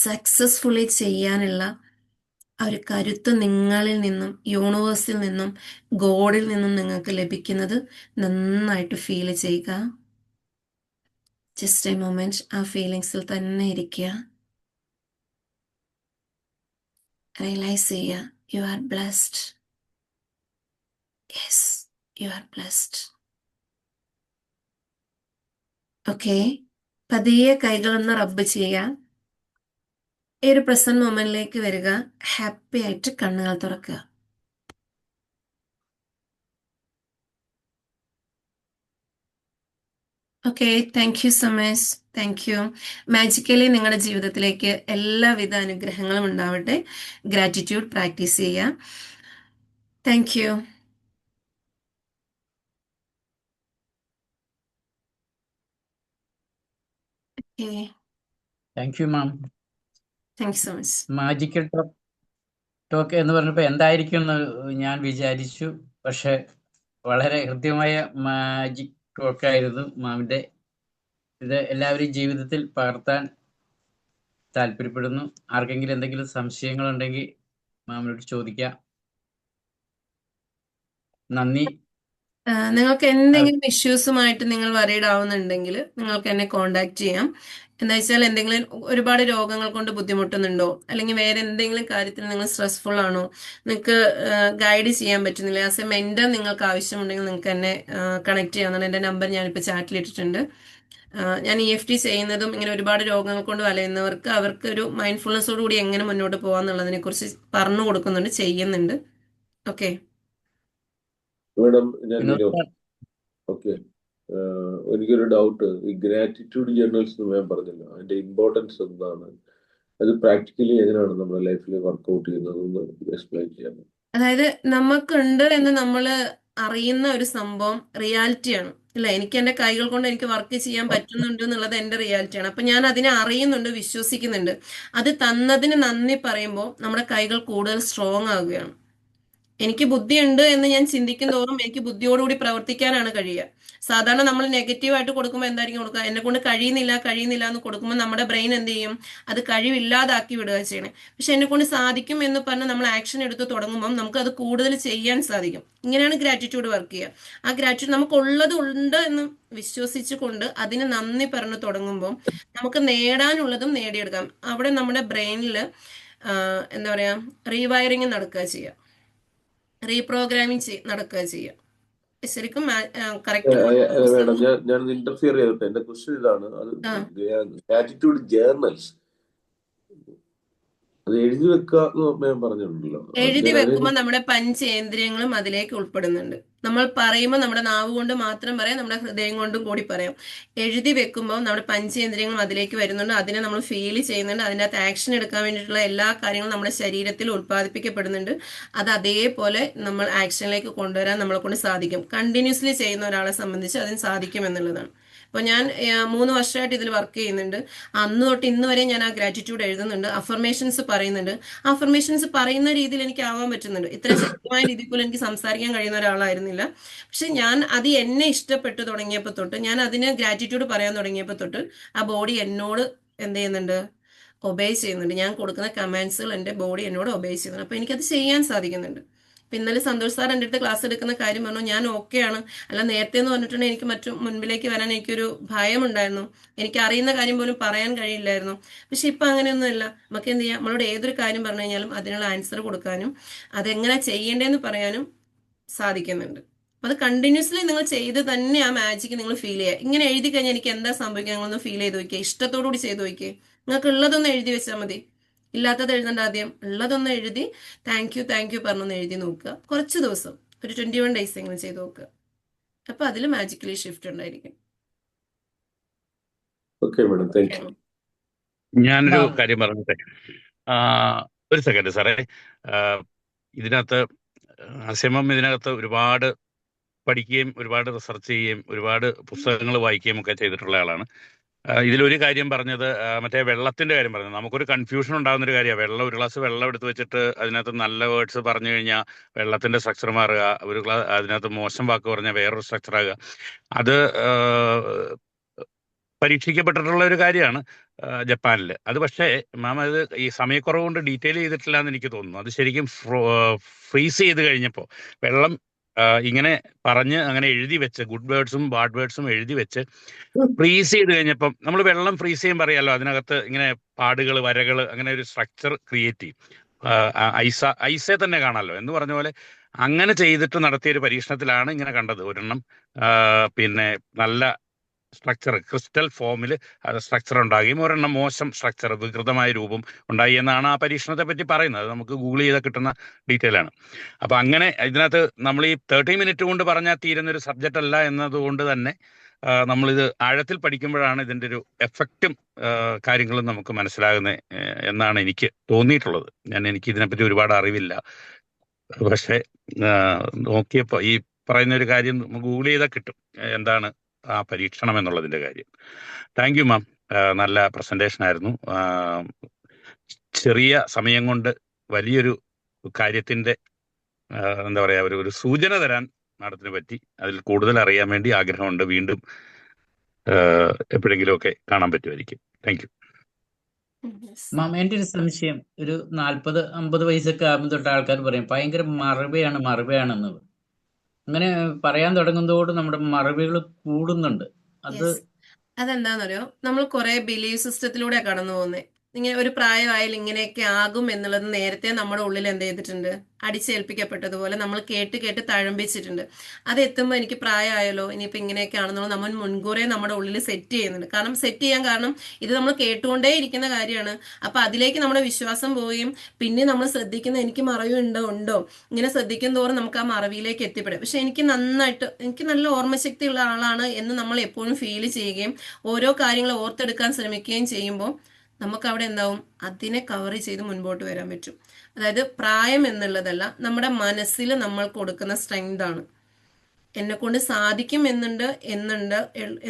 സക്സസ്ഫുള്ളി ചെയ്യാനുള്ള ആ ഒരു കരുത്ത് നിങ്ങളിൽ നിന്നും, യൂണിവേഴ്സിൽ നിന്നും, ഗോഡിൽ നിന്നും നിങ്ങൾക്ക് ലഭിക്കുന്നത് നന്നായിട്ട് ഫീൽ ചെയ്യുക. ജസ്റ്റ് എ മൊമെന്റ് ആ ഫീലിങ്സിൽ തന്നെ ഇരിക്കുക. റിയലൈസ് ചെയ്യുക, you are blessed. Yes, you are blessed. Okay, പതിയെ കൈകളൊന്ന് റബ്ബ് ചെയ്യുക. ഈ ഒരു പ്രസന്റ് മൊമെന്റിലേക്ക് വരിക. ഹാപ്പി ആയിട്ട് കണ്ണുകൾ തുറക്കുക. Okay, thank you so much. Thank U. Magically നിങ്ങളുടെ ജീവിതത്തിലേക്ക് എല്ലാവിധ അനുഗ്രഹങ്ങളും ഉണ്ടാവട്ടെ. ഗ്രാറ്റിറ്റ്യൂഡ് പ്രാക്ടീസ് ചെയ്യുക. Thank you. Okay, thank you ma'am. Thank you so much. Magical talk എന്ന് പറഞ്ഞപ്പോൾ എന്തായിരിക്കും എന്ന് ഞാൻ വിചാരിച്ചു. പക്ഷെ വളരെ കൃത്യമായ മാജിക് ടോക്കായിരുന്നു മാമിൻ്റെ. ഇത് എല്ലാവരും ജീവിതത്തിൽ പകർത്താൻ താല്പര്യപ്പെടുന്നു. ആർക്കെങ്കിലും എന്തെങ്കിലും സംശയങ്ങളുണ്ടെങ്കിൽ മാമിനോട് ചോദിക്കാം. നന്ദി. നിങ്ങൾക്ക് എന്തെങ്കിലും ഇഷ്യൂസുമായിട്ട് നിങ്ങൾ വറീഡ് ആവുന്നുണ്ടെങ്കിൽ നിങ്ങൾക്ക് എന്നെ കോണ്ടാക്ട് ചെയ്യാം. എന്താ വെച്ചാൽ എന്തെങ്കിലും ഒരുപാട് രോഗങ്ങൾ കൊണ്ട് ബുദ്ധിമുട്ടുന്നുണ്ടോ, അല്ലെങ്കിൽ വേറെ എന്തെങ്കിലും കാര്യത്തിൽ നിങ്ങൾ സ്ട്രെസ്ഫുൾ ആണോ, നിങ്ങൾക്ക് ഗൈഡ് ചെയ്യാൻ പറ്റുന്നില്ല, ആസ് എ മെന്റർ നിങ്ങൾക്ക് ആവശ്യമുണ്ടെങ്കിൽ നിങ്ങൾക്ക് എന്നെ കണക്ട് ചെയ്യാവുന്നതാണ്. എൻ്റെ നമ്പർ ഞാനിപ്പോൾ ചാറ്റിൽ ഇട്ടിട്ടുണ്ട്. ഞാൻ EFT ചെയ്യുന്നതും ഇങ്ങനെ ഒരുപാട് രോഗങ്ങൾ കൊണ്ട് വലയുന്നവർക്ക് അവർക്ക് ഒരു മൈൻഡ്ഫുൾനെസ്സോടുകൂടി എങ്ങനെ മുന്നോട്ട് പോകാന്നുള്ളതിനെ കുറിച്ച് പറഞ്ഞു കൊടുക്കുന്നുണ്ട്, ചെയ്യുന്നുണ്ട്. ഓക്കെ മേഡം, ഞാൻ വിനോദ്. വിനോദ് ഓക്കെ, എനിക്കൊരു ഡൗട്ട്. ഈ ഗ്രാറ്റിറ്റ്യൂഡ് ജേർണൽസ് എന്ന് ഞാൻ പറഞ്ഞല്ലോ, അതിന്റെ ഇമ്പോർട്ടൻസ് എന്താണ്? അത് പ്രാക്ടിക്കലി എങ്ങനെയാണ് നമ്മുടെ ലൈഫിൽ വർക്ക്ഔട്ട് ചെയ്യുന്നത് എന്ന് എക്സ്പ്ലെയിൻ ചെയ്യാം. അതായത് നമുക്കുണ്ട് എന്ന് നമ്മൾ അറിയുന്ന ഒരു സംഭവം റിയാലിറ്റിയാണ്. ഇല്ല, എനിക്ക് എൻ്റെ കൈകൾ കൊണ്ട് എനിക്ക് വർക്ക് ചെയ്യാൻ പറ്റുന്നുണ്ട് എന്നുള്ളത് എൻ്റെ റിയാലിറ്റിയാണ്. അപ്പൊ ഞാൻ അതിനെ അറിയുന്നുണ്ട്, വിശ്വസിക്കുന്നുണ്ട്. അത് തന്നതിന് നന്ദി പറയുമ്പോൾ നമ്മുടെ കൈകൾ കൂടുതൽ സ്ട്രോങ് ആവുകയാണ്. എനിക്ക് ബുദ്ധിയുണ്ട് എന്ന് ഞാൻ ചിന്തിക്കും തോറും എനിക്ക് ബുദ്ധിയോടുകൂടി പ്രവർത്തിക്കാനാണ് കഴിയുക. സാധാരണ നമ്മൾ നെഗറ്റീവായിട്ട് കൊടുക്കുമ്പോൾ എന്തായിരിക്കും കൊടുക്കുക? എന്നെ കൊണ്ട് കഴിയുന്നില്ല എന്ന് കൊടുക്കുമ്പോൾ നമ്മുടെ ബ്രെയിൻ എന്ത് ചെയ്യും? അത് കഴിവില്ലാതാക്കി വിടുക ചെയ്യണേ. പക്ഷെ എന്നെ കൊണ്ട് സാധിക്കും എന്ന് പറഞ്ഞ് നമ്മൾ ആക്ഷൻ എടുത്ത് തുടങ്ങുമ്പോൾ നമുക്ക് അത് കൂടുതൽ ചെയ്യാൻ സാധിക്കും. ഇങ്ങനെയാണ് ഗ്രാറ്റിറ്റ്യൂഡ് വർക്ക് ചെയ്യുക. ആ ഗ്രാറ്റിറ്റ്യൂഡ് നമുക്കുള്ളത് ഉണ്ട് എന്ന് വിശ്വസിച്ചുകൊണ്ട് അതിന് നന്ദി പറഞ്ഞ് തുടങ്ങുമ്പോൾ നമുക്ക് നേടാനുള്ളതും നേടിയെടുക്കാം. അവിടെ നമ്മുടെ ബ്രെയിനിൽ എന്താ പറയാ, റീവയറിങ് നടക്കുക ചെയ്യുക, റീപ്രോഗ്രാമിംഗ് നടക്കുക ചെയ്യുക. ശരിക്കും കറക്റ്റ് മേഡം, ഞാൻ ഇന്റർഫിയർ ചെയ്തിട്ട് എന്റെ ക്വസ്റ്റ്യൻ ഇതാണ്. അത് ഗ്രാറ്റിറ്റ്യൂഡ് ജേർണൽസ് അത് എഴുതി വെക്കുക എന്ന് ഞാൻ പറഞ്ഞിട്ടുണ്ടല്ലോ. എഴുതി വെക്കുമ്പോൾ നമ്മുടെ പഞ്ചേന്ദ്രിയങ്ങളും അതിലേക്ക് ഉൾപ്പെടുന്നുണ്ട്. നമ്മൾ പറയുമ്പോൾ നമ്മുടെ നാവ് കൊണ്ട് മാത്രം പറയാം, നമ്മുടെ ഹൃദയം കൊണ്ടും കൂടി പറയാം. എഴുതി വെക്കുമ്പോൾ നമ്മുടെ പഞ്ചേന്ദ്രിയങ്ങളും അതിലേക്ക് വരുന്നുണ്ട്, അതിനെ നമ്മൾ ഫീൽ ചെയ്യുന്നുണ്ട്, അതിൻ്റെ അകത്ത് ആക്ഷൻ എടുക്കാൻ വേണ്ടിയിട്ടുള്ള എല്ലാ കാര്യങ്ങളും നമ്മുടെ ശരീരത്തിൽ ഉൽപ്പാദിപ്പിക്കപ്പെടുന്നുണ്ട്. അത് അതേപോലെ നമ്മൾ ആക്ഷനിലേക്ക് കൊണ്ടുവരാൻ നമ്മളെ കൊണ്ട് സാധിക്കും. കണ്ടിന്യൂസ്ലി ചെയ്യുന്ന ഒരാളെ സംബന്ധിച്ച് അതിന് സാധിക്കും എന്നുള്ളതാണ്. അപ്പോൾ ഞാൻ 3 വർഷമായിട്ട് ഇതിൽ വർക്ക് ചെയ്യുന്നുണ്ട്. അന്ന് തൊട്ട് ഇന്ന് വരെ ഞാൻ ആ ഗ്രാറ്റിറ്റ്യൂഡ് എഴുതുന്നുണ്ട്, അഫർമേഷൻസ് പറയുന്നുണ്ട്. അഫർമേഷൻസ് പറയുന്ന രീതിയിൽ എനിക്ക് ആവാൻ പറ്റുന്നുണ്ട്. ഇത്ര ശക്തമായ രീതിയിൽ പോലും എനിക്ക് സംസാരിക്കാൻ കഴിയുന്ന ഒരാളായിരുന്നില്ല. പക്ഷെ ഞാൻ അത് എന്നെ ഇഷ്ടപ്പെട്ടു തുടങ്ങിയപ്പോൾ തൊട്ട്, ഞാൻ അതിന് ഗ്രാറ്റിറ്റ്യൂഡ് പറയാൻ തുടങ്ങിയപ്പോൾ തൊട്ട് ആ ബോഡി എന്നോട് എന്ത് ചെയ്യുന്നുണ്ട്? ഒബേ ചെയ്യുന്നുണ്ട്. ഞാൻ കൊടുക്കുന്ന കമാൻഡ്സുകൾ എൻ്റെ ബോഡി എന്നോട് ഒബേ ചെയ്യുന്നുണ്ട്. അപ്പോൾ എനിക്കത് ചെയ്യാൻ സാധിക്കുന്നുണ്ട്. ഇപ്പം ഇന്നലെ സന്തോഷ് സാർ എൻ്റെ അടുത്ത് ക്ലാസ് എടുക്കുന്ന കാര്യം പറഞ്ഞു, ഞാൻ ഓക്കെയാണ്. അല്ല, നേരത്തെ എന്ന് പറഞ്ഞിട്ടുണ്ടെങ്കിൽ എനിക്ക് മുൻപിലേക്ക് വരാൻ എനിക്കൊരു ഭയമുണ്ടായിരുന്നു. എനിക്ക് അറിയുന്ന കാര്യം പോലും പറയാൻ കഴിയില്ലായിരുന്നു. പക്ഷെ ഇപ്പം അങ്ങനെയൊന്നുമില്ല. നമുക്ക് എന്ത് ചെയ്യാം? നമ്മളോട് ഏതൊരു കാര്യം പറഞ്ഞു കഴിഞ്ഞാലും അതിനുള്ള ആൻസർ കൊടുക്കാനും അതെങ്ങനെ ചെയ്യേണ്ടതെന്ന് പറയാനും സാധിക്കുന്നുണ്ട്. അത് കണ്ടിന്യൂസ്ലി നിങ്ങൾ ചെയ്ത് തന്നെ ആ മാജിക്ക് നിങ്ങൾ ഫീൽ ചെയ്യുക. ഇങ്ങനെ എഴുതി കഴിഞ്ഞാൽ എനിക്ക് എന്താ സംഭവിക്കുക? നിങ്ങളൊന്ന് ഫീൽ ചെയ്ത് നോക്കിയേ, ഇഷ്ടത്തോടുകൂടി ചെയ്ത് നോക്കിയേ. നിങ്ങൾക്ക് ഉള്ളതൊന്ന് എഴുതി വെച്ചാൽ മതി, ഇല്ലാത്തത് എഴുതണ്ട. ആദ്യം ഉള്ളതൊന്ന് എഴുതി താങ്ക് യു പറഞ്ഞൊന്ന് എഴുതി നോക്കുക. കുറച്ച് ദിവസം, ഒരു 21 ഡേയ്സ് എങ്കിലും ചെയ്ത് നോക്കുക. അപ്പൊ അതിൽ മാജിക്കലി ഷിഫ്റ്റ് ഉണ്ടായിരിക്കും. Okay madam, thank you. ഞാനൊരു കാര്യം പറഞ്ഞിട്ടെ, ഒരു സെക്കൻഡ് സാറേ. ഇതിനകത്ത് അസീമം ഇതിനകത്ത് ഒരുപാട് പഠിക്കുകയും ഒരുപാട് റിസർച്ച് ചെയ്യുകയും ഒരുപാട് പുസ്തകങ്ങൾ വായിക്കുകയും ഒക്കെ ചെയ്തിട്ടുള്ള ആളാണ്. ഇതിലൊരു കാര്യം പറഞ്ഞത്, മറ്റേ വെള്ളത്തിന്റെ കാര്യം പറഞ്ഞത്, നമുക്കൊരു കൺഫ്യൂഷൻ ഉണ്ടാകുന്ന ഒരു കാര്യമാണ്. ഒരു ഗ്ലാസ് വെള്ളം എടുത്ത് വെച്ചിട്ട് അതിനകത്ത് നല്ല വേർഡ്സ് പറഞ്ഞു കഴിഞ്ഞാൽ വെള്ളത്തിന്റെ സ്ട്രക്ചർ മാറുക, അതിനകത്ത് മോശം വാക്ക് പറഞ്ഞാൽ വേറൊരു സ്ട്രക്ചർ ആകുക. അത് പരീക്ഷിക്കപ്പെട്ടിട്ടുള്ള ഒരു കാര്യമാണ് ജപ്പാനിൽ. അത് പക്ഷേ മാം അത് ഈ സമയക്കുറവ് കൊണ്ട് ഡീറ്റെയിൽ ചെയ്തിട്ടില്ല എന്ന് എനിക്ക് തോന്നുന്നു. അത് ശരിക്കും ഫ്രീസ് ചെയ്ത് കഴിഞ്ഞപ്പോൾ വെള്ളം ഇങ്ങനെ പറഞ്ഞ് അങ്ങനെ എഴുതി വെച്ച് ഗുഡ് വേർഡ്സും ബാഡ് വേർഡ്സും എഴുതി വെച്ച് ഫ്രീസ് ചെയ്ത് കഴിഞ്ഞപ്പം നമ്മൾ വെള്ളം ഫ്രീസ് ചെയ്യുമ്പോൾ അറിയാലോ, അതിനകത്ത് ഇങ്ങനെ പാടുകൾ, വരകൾ, അങ്ങനെ ഒരു സ്ട്രക്ചർ ക്രിയേറ്റ് ചെയ്യും. ഐസെ തന്നെ കാണാമല്ലോ എന്ന് പറഞ്ഞ പോലെ അങ്ങനെ ചെയ്തിട്ട് നടത്തിയ ഒരു പരീക്ഷണത്തിലാണ് ഇങ്ങനെ കണ്ടത്. ഒരെണ്ണം പിന്നെ നല്ല സ്ട്രക്ചർ, ക്രിസ്റ്റൽ ഫോമിൽ സ്ട്രക്ചർ ഉണ്ടാകുകയും ഒരെണ്ണം മോശം സ്ട്രക്ചർ, വികൃതമായ രൂപം ഉണ്ടായി എന്നാണ് ആ പരീക്ഷണത്തെ പറ്റി പറയുന്നത്. അത് നമുക്ക് ഗൂഗിൾ ചെയ്താൽ കിട്ടുന്ന ഡീറ്റെയിൽ ആണ്. അപ്പൊ അങ്ങനെ ഇതിനകത്ത് നമ്മൾ ഈ 30 മിനിറ്റ് കൊണ്ട് പറഞ്ഞാൽ തീരുന്നൊരു സബ്ജക്റ്റ് അല്ല എന്നതുകൊണ്ട് തന്നെ നമ്മളിത് ആഴത്തിൽ പഠിക്കുമ്പോഴാണ് ഇതിൻ്റെ ഒരു എഫക്റ്റും കാര്യങ്ങളും നമുക്ക് മനസ്സിലാകുന്നത് എന്നാണ് എനിക്ക് തോന്നിയിട്ടുള്ളത്. എനിക്ക് ഇതിനെപ്പറ്റി ഒരുപാട് അറിവില്ല, പക്ഷെ നോക്കിയപ്പോൾ ഈ പറയുന്ന ഒരു കാര്യം ഗൂഗിൾ ചെയ്താൽ കിട്ടും എന്താണ് ആ പരീക്ഷണം എന്നുള്ളതിന്റെ കാര്യം. താങ്ക് യു മാം, നല്ല പ്രസന്റേഷൻ ആയിരുന്നു. ചെറിയ സമയം കൊണ്ട് വലിയൊരു കാര്യത്തിന്റെ എന്താ പറയാ, ഒരു സൂചന തരാൻ മാഡത്തിന് പറ്റി. അതിൽ കൂടുതൽ അറിയാൻ വേണ്ടി ആഗ്രഹമുണ്ട്. വീണ്ടും എപ്പോഴെങ്കിലും ഒക്കെ കാണാൻ പറ്റുമായിരിക്കും. Thank you ma'am. എൻ്റെ ഒരു സംശയം, ഒരു 40-50 വയസ്സൊക്കെ ആകുമ്പോൾ തൊട്ട് ആൾക്കാർ പറയും ഭയങ്കര മറവിയാണെന്ന്. അങ്ങനെ പറയാൻ തുടങ്ങുന്നതോട് നമ്മുടെ മറവികൾ കൂടുന്നുണ്ട്. അത് യെസ്, അതെന്താണെന്നറിയോ, നമ്മൾ കുറെ ബിലീവ് സിസ്റ്റത്തിലൂടെ കടന്നു പോകുന്നത്. ഇങ്ങനെ ഒരു പ്രായമായാൽ ഇങ്ങനെയൊക്കെ ആകും എന്നുള്ളത് നേരത്തെ നമ്മുടെ ഉള്ളിൽ എന്ത് ചെയ്തിട്ടുണ്ട്, അടിച്ചേൽപ്പിക്കപ്പെട്ടതുപോലെ നമ്മൾ കേട്ട് കേട്ട് തഴമ്പിച്ചിട്ടുണ്ട്. അത് എത്തുമ്പോൾ എനിക്ക് പ്രായമായാലോ, ഇനിയിപ്പോൾ ഇങ്ങനെയൊക്കെ ആണെന്നുള്ളത് നമ്മൾ മുൻകൂറേ നമ്മുടെ ഉള്ളിൽ സെറ്റ് ചെയ്യുന്നുണ്ട്. കാരണം സെറ്റ് ചെയ്യാൻ കാരണം ഇത് നമ്മൾ കേട്ടുകൊണ്ടേ ഇരിക്കുന്ന കാര്യമാണ്. അപ്പൊ അതിലേക്ക് നമ്മുടെ വിശ്വാസം പോവുകയും പിന്നെ നമ്മൾ ശ്രദ്ധിക്കുന്ന എനിക്ക് മറവിയുണ്ടോ ഇങ്ങനെ ശ്രദ്ധിക്കും തോറും നമുക്ക് ആ മറവിയിലേക്ക് എത്തിപ്പെടും. പക്ഷെ എനിക്ക് നല്ല ഓർമ്മശക്തി ഉള്ള ആളാണ് എന്ന് നമ്മൾ എപ്പോഴും ഫീൽ ചെയ്യുകയും ഓരോ കാര്യങ്ങൾ ഓർത്തെടുക്കാൻ ശ്രമിക്കുകയും ചെയ്യുമ്പോൾ നമുക്ക് അവിടെ എന്താവും, അതിനെ കവർ ചെയ്ത് മുൻപോട്ട് വരാൻ പറ്റും. അതായത് പ്രായം എന്നുള്ളതല്ല, നമ്മുടെ മനസ്സിൽ നമ്മൾ കൊടുക്കുന്ന സ്ട്രെങ്ത് ആണ്. എന്നെ കൊണ്ട് സാധിക്കും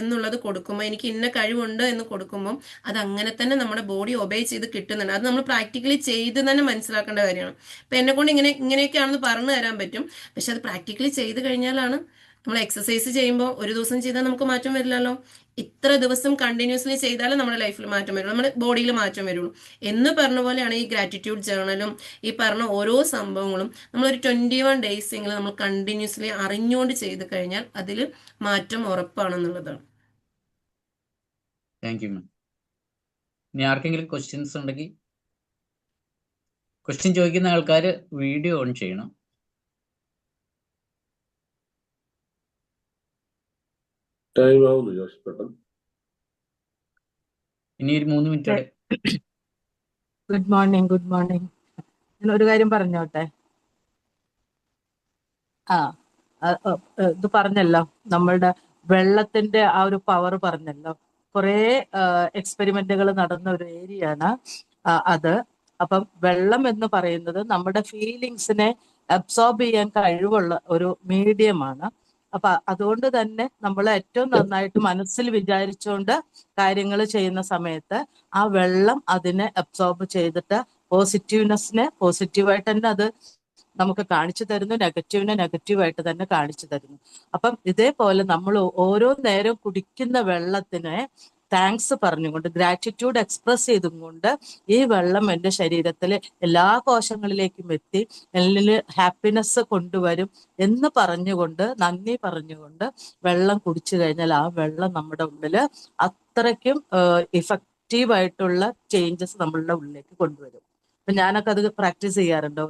എന്നുള്ളത് കൊടുക്കുമ്പോൾ, എനിക്ക് ഇന്ന കഴിവുണ്ട് എന്ന് കൊടുക്കുമ്പോൾ അത് അങ്ങനെ തന്നെ നമ്മുടെ ബോഡി ഒബേ ചെയ്ത് കിട്ടുന്നുണ്ട്. അത് നമ്മൾ പ്രാക്ടിക്കലി ചെയ്ത് തന്നെ മനസ്സിലാക്കേണ്ട കാര്യമാണ്. ഇപ്പം എന്നെ കൊണ്ട് ഇങ്ങനെയൊക്കെയാണെന്ന് പറഞ്ഞു തരാൻ പറ്റും, പക്ഷെ അത് പ്രാക്ടിക്കലി ചെയ്ത് കഴിഞ്ഞാലാണ്. നമ്മൾ എക്സസൈസ് ചെയ്യുമ്പോൾ ഒരു ദിവസം ചെയ്താൽ നമുക്ക് മാറ്റം വരില്ലല്ലോ. ഇത്ര ദിവസം കണ്ടിന്യൂസ്ലി ചെയ്താലേ നമ്മുടെ ലൈഫിൽ മാറ്റം വരുള്ളൂ, നമ്മുടെ ബോഡിയിൽ മാറ്റം വരുള്ളൂ എന്ന് പറഞ്ഞ പോലെയാണ് ഈ ഗ്രാറ്റിറ്റ്യൂഡ് ജേർണലും ഈ പറഞ്ഞ ഓരോ സംഭവങ്ങളും. നമ്മളൊരു 21 days എങ്കിലും നമ്മൾ കണ്ടിന്യൂസ്ലി അറിഞ്ഞുകൊണ്ട് ചെയ്ത് കഴിഞ്ഞാൽ അതിൽ മാറ്റം ഉറപ്പാണെന്നുള്ളതാണ്. Thank you ma'am. ഇനി ആർക്കെങ്കിലും ക്വസ്റ്റ്യൻസ് ഉണ്ടെങ്കിൽ ക്വസ്റ്റ്യൻ ചോദിക്കുന്ന ആൾക്കാർ വീഡിയോ ഓൺ ചെയ്യണം. ടൈം ആവുന്നു ജോഷ് പെട്ടെന്ന്. ഇനി ഒരു 3 മിനിറ്റോടെ. Good morning. ഞാൻ ഒരു കാര്യം പറഞ്ഞോട്ടെ. ഇത് പറഞ്ഞല്ലോ, നമ്മളുടെ വെള്ളത്തിന്റെ ആ ഒരു പവർ പറഞ്ഞല്ലോ. കുറെ എക്സ്പെരിമെന്റുകൾ നടന്ന ഒരു ഏരിയ ആണ് അത്. അപ്പം വെള്ളം എന്ന് പറയുന്നത് നമ്മുടെ ഫീലിങ്സിനെ അബ്സോർബ് ചെയ്യാൻ കഴിവുള്ള ഒരു മീഡിയമാണ്. അപ്പൊ അതുകൊണ്ട് തന്നെ നമ്മൾ ഏറ്റവും നന്നായിട്ട് മനസ്സിൽ വിചാരിച്ചുകൊണ്ട് കാര്യങ്ങൾ ചെയ്യുന്ന സമയത്ത് ആ വെള്ളം അതിനെ അബ്സോർബ് ചെയ്തിട്ട് പോസിറ്റീവ്നെസ്സിനെ പോസിറ്റീവായിട്ട് തന്നെ അത് നമുക്ക് കാണിച്ചു തരുന്നു, നെഗറ്റീവിനെ നെഗറ്റീവായിട്ട് തന്നെ കാണിച്ചു തരുന്നു. അപ്പം ഇതേപോലെ നമ്മൾ ഓരോ നേരം കുടിക്കുന്ന വെള്ളത്തിനെ താങ്ക്സ് പറഞ്ഞുകൊണ്ട്, ഗ്രാറ്റിറ്റ്യൂഡ് എക്സ്പ്രസ് ചെയ്തുകൊണ്ട് ഈ വെള്ളം എൻ്റെ ശരീരത്തിലെ എല്ലാ കോശങ്ങളിലേക്കും എത്തി എന്നിൽ ഹാപ്പിനെസ് കൊണ്ടുവരും എന്ന് പറഞ്ഞുകൊണ്ട്, നന്ദി പറഞ്ഞുകൊണ്ട് വെള്ളം കുടിച്ചു കഴിഞ്ഞാൽ ആ വെള്ളം നമ്മുടെ ഉള്ളിൽ അത്രയ്ക്കും ഇഫക്റ്റീവായിട്ടുള്ള ചേഞ്ചസ് നമ്മളുടെ ഉള്ളിലേക്ക് കൊണ്ടുവരും. അപ്പൊ ഞാനൊക്കെ അത് പ്രാക്ടീസ് ചെയ്യാറുണ്ട്.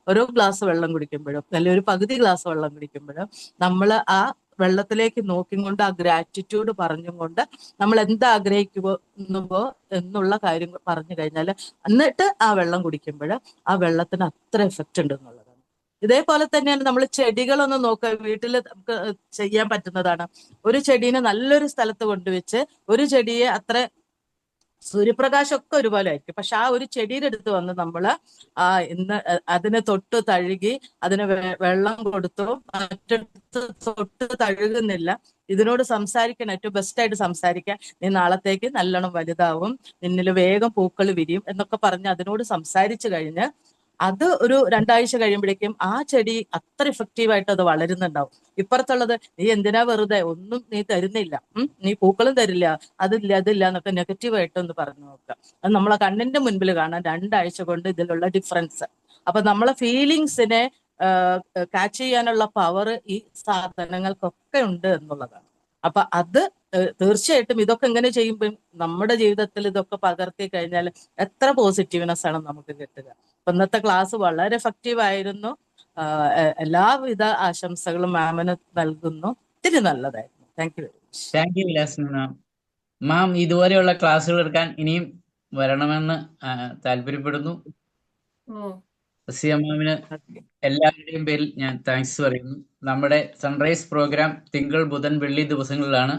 ഓരോ ഗ്ലാസ് വെള്ളം കുടിക്കുമ്പോഴും, അല്ലെങ്കിൽ ഒരു പകുതി ഗ്ലാസ് വെള്ളം കുടിക്കുമ്പോഴും നമ്മൾ ആ വെള്ളത്തിലേക്ക് നോക്കിക്കൊണ്ട് ആ ഗ്രാറ്റിറ്റ്യൂഡ് പറഞ്ഞുകൊണ്ട് നമ്മൾ എന്താഗ്രഹിക്കുന്നുവോ എന്നുള്ള കാര്യം പറഞ്ഞു കഴിഞ്ഞാൽ എന്നിട്ട് ആ വെള്ളം കുടിക്കുമ്പോൾ ആ വെള്ളത്തിന് അത്ര എഫക്റ്റ് ഉണ്ട് എന്നുള്ളതാണ്. ഇതേപോലെ തന്നെയാണ് നമ്മൾ ചെടികളൊന്ന് നോക്കുക, വീട്ടിൽ നമുക്ക് ചെയ്യാൻ പറ്റുന്നതാണ്. ഒരു ചെടീനെ നല്ലൊരു സ്ഥലത്ത് കൊണ്ടുവച്ച്, ഒരു ചെടിയെ അത്ര സൂര്യപ്രകാശം ഒക്കെ ഒരുപോലെ ആയിരിക്കും, പക്ഷെ ആ ഒരു ചെടിയുടെ അടുത്ത് വന്ന് നമ്മൾ ഇന്ന് അതിനെ തൊട്ട് തഴുകി അതിന് വെള്ളം കൊടുത്തു, മറ്റടുത്ത് തൊട്ട് തഴുകുന്നില്ല. ഇതിനോട് സംസാരിക്കാൻ ഏറ്റവും ബെസ്റ്റായിട്ട് സംസാരിക്കാൻ, നീ നാളത്തേക്ക് നല്ലോണം വലുതാവും, നിന്നിൽ വേഗം പൂക്കൾ വിരിയും എന്നൊക്കെ പറഞ്ഞ് അതിനോട് സംസാരിച്ചു കഴിഞ്ഞ് അത് ഒരു 2 ആഴ്ച കഴിയുമ്പോഴേക്കും ആ ചെടി അത്ര ഇഫക്റ്റീവായിട്ട് അത് വളരുന്നുണ്ടാവും. ഇപ്പുറത്തുള്ളത് നീ എന്തിനാ വെറുതെ, ഒന്നും നീ തരുന്നില്ല, നീ പൂക്കളും തരില്ല, അതില്ല എന്നൊക്കെ നെഗറ്റീവായിട്ടൊന്ന് പറഞ്ഞു നോക്കുക. അത് നമ്മളെ കണ്ണിന്റെ മുൻപിൽ കാണാൻ 2 ആഴ്ച കൊണ്ട് ഇതിലുള്ള ഡിഫറൻസ്. അപ്പൊ നമ്മളെ ഫീലിങ്സിനെ ക്യാച്ച് ചെയ്യാനുള്ള പവർ ഈ സാധനങ്ങൾക്കൊക്കെ ഉണ്ട് എന്നുള്ളതാണ്. അപ്പൊ അത് തീർച്ചയായിട്ടും ഇതൊക്കെ എങ്ങനെ ചെയ്യുമ്പോൾ നമ്മുടെ ജീവിതത്തിൽ ഇതൊക്കെ പകർത്തി കഴിഞ്ഞാൽ എത്ര പോസിറ്റീവ്നെസ് ആണ് നമുക്ക് കിട്ടുക. അപ്പൊ ഇന്നത്തെ ക്ലാസ് വളരെ എഫക്റ്റീവ് ആയിരുന്നു. എല്ലാവിധ ആശംസകളും മാമിന് നൽകുന്നു. ഒത്തിരി നല്ലതായിരുന്നു. Thank you very much. Thank you Vilasini ma'am. Ma'am ഇതുപോലെയുള്ള ക്ലാസ്സുകൾ എടുക്കാൻ ഇനിയും വരണമെന്ന് താല്പര്യപ്പെടുന്നു. ഓ റസിയ മാമിന് ഓക്കെ. എല്ലാവരുടെയും പേരിൽ ഞാൻ താങ്ക്സ് പറയുന്നു. നമ്മുടെ സൺറൈസ് പ്രോഗ്രാം തിങ്കൾ ബുധൻ വെള്ളി ദിവസങ്ങളിലാണ്